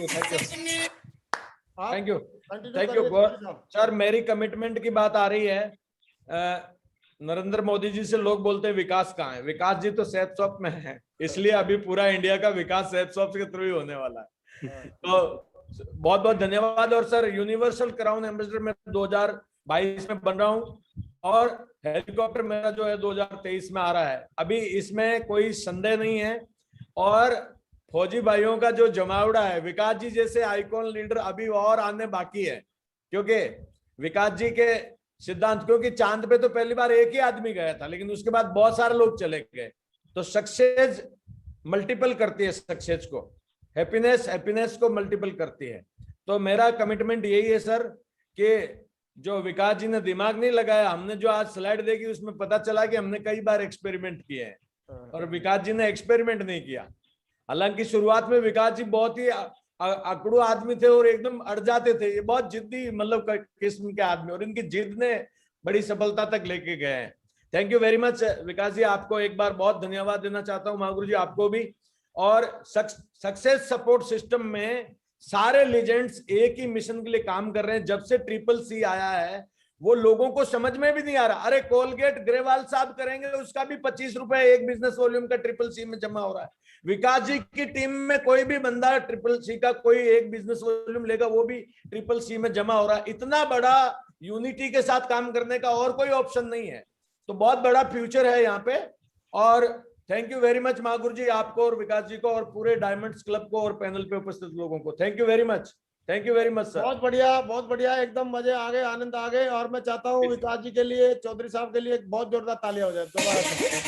thank you. Thank you sir. मेरी कमिटमेंट की बात आ रही है। नरेंद्र मोदी जी से लोग बोलते हैं विकास कहाँ है, विकास जी तो सेहत शॉप में है, इसलिए अभी पूरा इंडिया का विकास सेहत शॉप के थ्रू ही होने वाला है। तो बहुत बहुत धन्यवाद। और सर यूनिवर्सल क्राउन एम्बेसडर में 2022 में बन रहा हूँ और हेलीकॉप्टर मेरा जो है 2023 में आ रहा है। अभी इसमें कोई संदेह नहीं है। और फौजी भाइयों का जो जमावड़ा है, विकास जी जैसे आइकॉन लीडर अभी और आने बाकी है, क्योंकि विकास जी के सिद्धांत, क्योंकि चांद पे तो पहली बार एक ही आदमी गया था, लेकिन उसके बाद बहुत सारे लोग चले गए। तो सक्सेस मल्टीपल करती है, सक्सेस को, हैप्पीनेस को मल्टीपल करती है। तो मेरा कमिटमेंट यही है सर कि जो विकास जी ने दिमाग नहीं लगाया, हमने जो आज स्लाइड देखी उसमें पता चला कि हमने कई बार एक्सपेरिमेंट किए हैं और विकास जी ने एक्सपेरिमेंट नहीं किया। हालांकि शुरुआत में विकास जी बहुत ही अकड़ू आदमी थे और एकदम अड़ जाते थे, ये बहुत जिद्दी मतलब किस्म के आदमी, और इनकी जिद ने बड़ी सफलता तक लेके गए हैं। Thank you very much Vikas जी, आपको एक बार बहुत धन्यवाद देना चाहता हूँ, महागुरु जी आपको भी। और सक्सेस सपोर्ट सिस्टम में सारे लीजेंड्स एक ही मिशन के लिए काम कर रहे हैं। जब से CCC आया है वो लोगों को समझ में भी नहीं आ रहा। अरे कोलगेट ग्रेवाल साहब करेंगे उसका भी 25 रुपए एक बिजनेस वॉल्यूम का CCC में जमा हो रहा है। विकास जी की टीम में कोई भी बंदा CCC का कोई एक बिजनेस वॉल्यूम लेगा वो भी CCC में जमा हो रहा है। इतना बड़ा यूनिटी के साथ काम करने का और कोई ऑप्शन नहीं है। तो बहुत बड़ा फ्यूचर है यहाँ पे। और thank you very much Mahaguru जी आपको और विकास जी को और पूरे डायमंड्स क्लब को और पैनल पे उपस्थित लोगों को। Thank you very much, thank you very much sir. बहुत बढ़िया, एकदम मजे आ गए, आनंद आ गए। और मैं चाहता हूँ विकास जी के लिए, चौधरी साहब के लिए एक बहुत जोरदार तालियां हो जाए दोबारा से।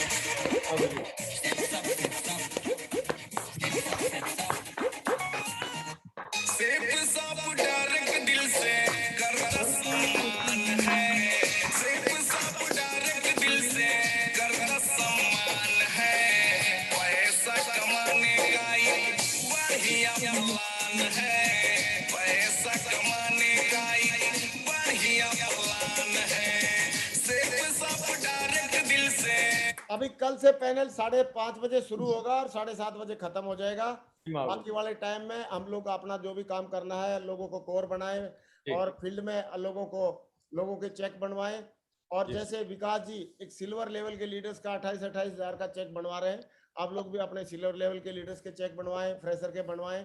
अभी कल से पैनल 5:30 बजे शुरू होगा और 7:30 बजे खत्म हो जाएगा। बाकी वाले टाइम में हम लोग अपना जो भी काम करना है, लोगों को कोर बनाए और फील्ड में लोगों के चेक बनवाएं। और जैसे विकास जी एक सिल्वर लेवल के लीडर्स का 28-28 हजार का चेक बनवा रहे हैं, आप लोग भी अपने सिल्वर लेवल के लीडर्स के चेक बनवाएं, फ्रेशर के बनवाएं।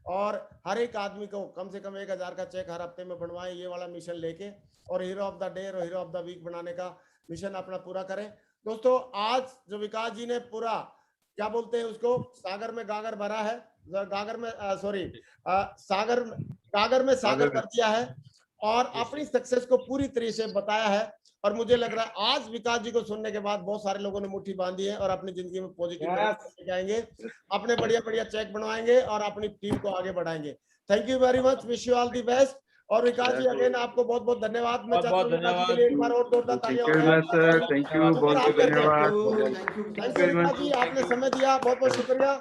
और हर एक आदमी को कम से कम 1000 का चेक हर हफ्ते में बनवाएं, ये वाला मिशन लेके। और हीरो ऑफ द डे और हीरो ऑफ द वीक बनाने का मिशन अपना पूरा करें। दोस्तों आज जो विकास जी ने पूरा क्या बोलते हैं उसको, सागर में गागर भरा है, गागर में सागर भर दिया है और अपनी सक्सेस को पूरी तरीके से बताया है। और मुझे लग रहा है आज विकास जी को सुनने के बाद बहुत सारे लोगों ने मुट्ठी बांधी है और अपनी जिंदगी में पॉजिटिव जाएंगे, अपने बढ़िया चेक बनवाएंगे और अपनी टीम को आगे बढ़ाएंगे। Thank you very much, wish you all the best. और विकास जी अगेन आपको बहुत बहुत धन्यवाद। मैं चाहता हूं विकास जी के लिए एक बार और जोरदार तालियां हो जाए। थैंक यू, बहुत धन्यवाद। विकास जी आपने समय दिया, बहुत बहुत शुक्रिया,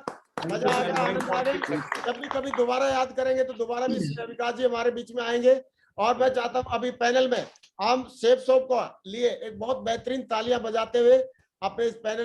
मजा आ गया, आनंद आ गई। जब भी कभी दोबारा याद करेंगे तो दोबारा भी विकास जी हमारे बीच में आएंगे। और मैं चाहता हूं अभी पैनल में हम सेफ शॉप को लिए एक बहुत बेहतरीन तालियां बजाते हुए अपने इस पैनल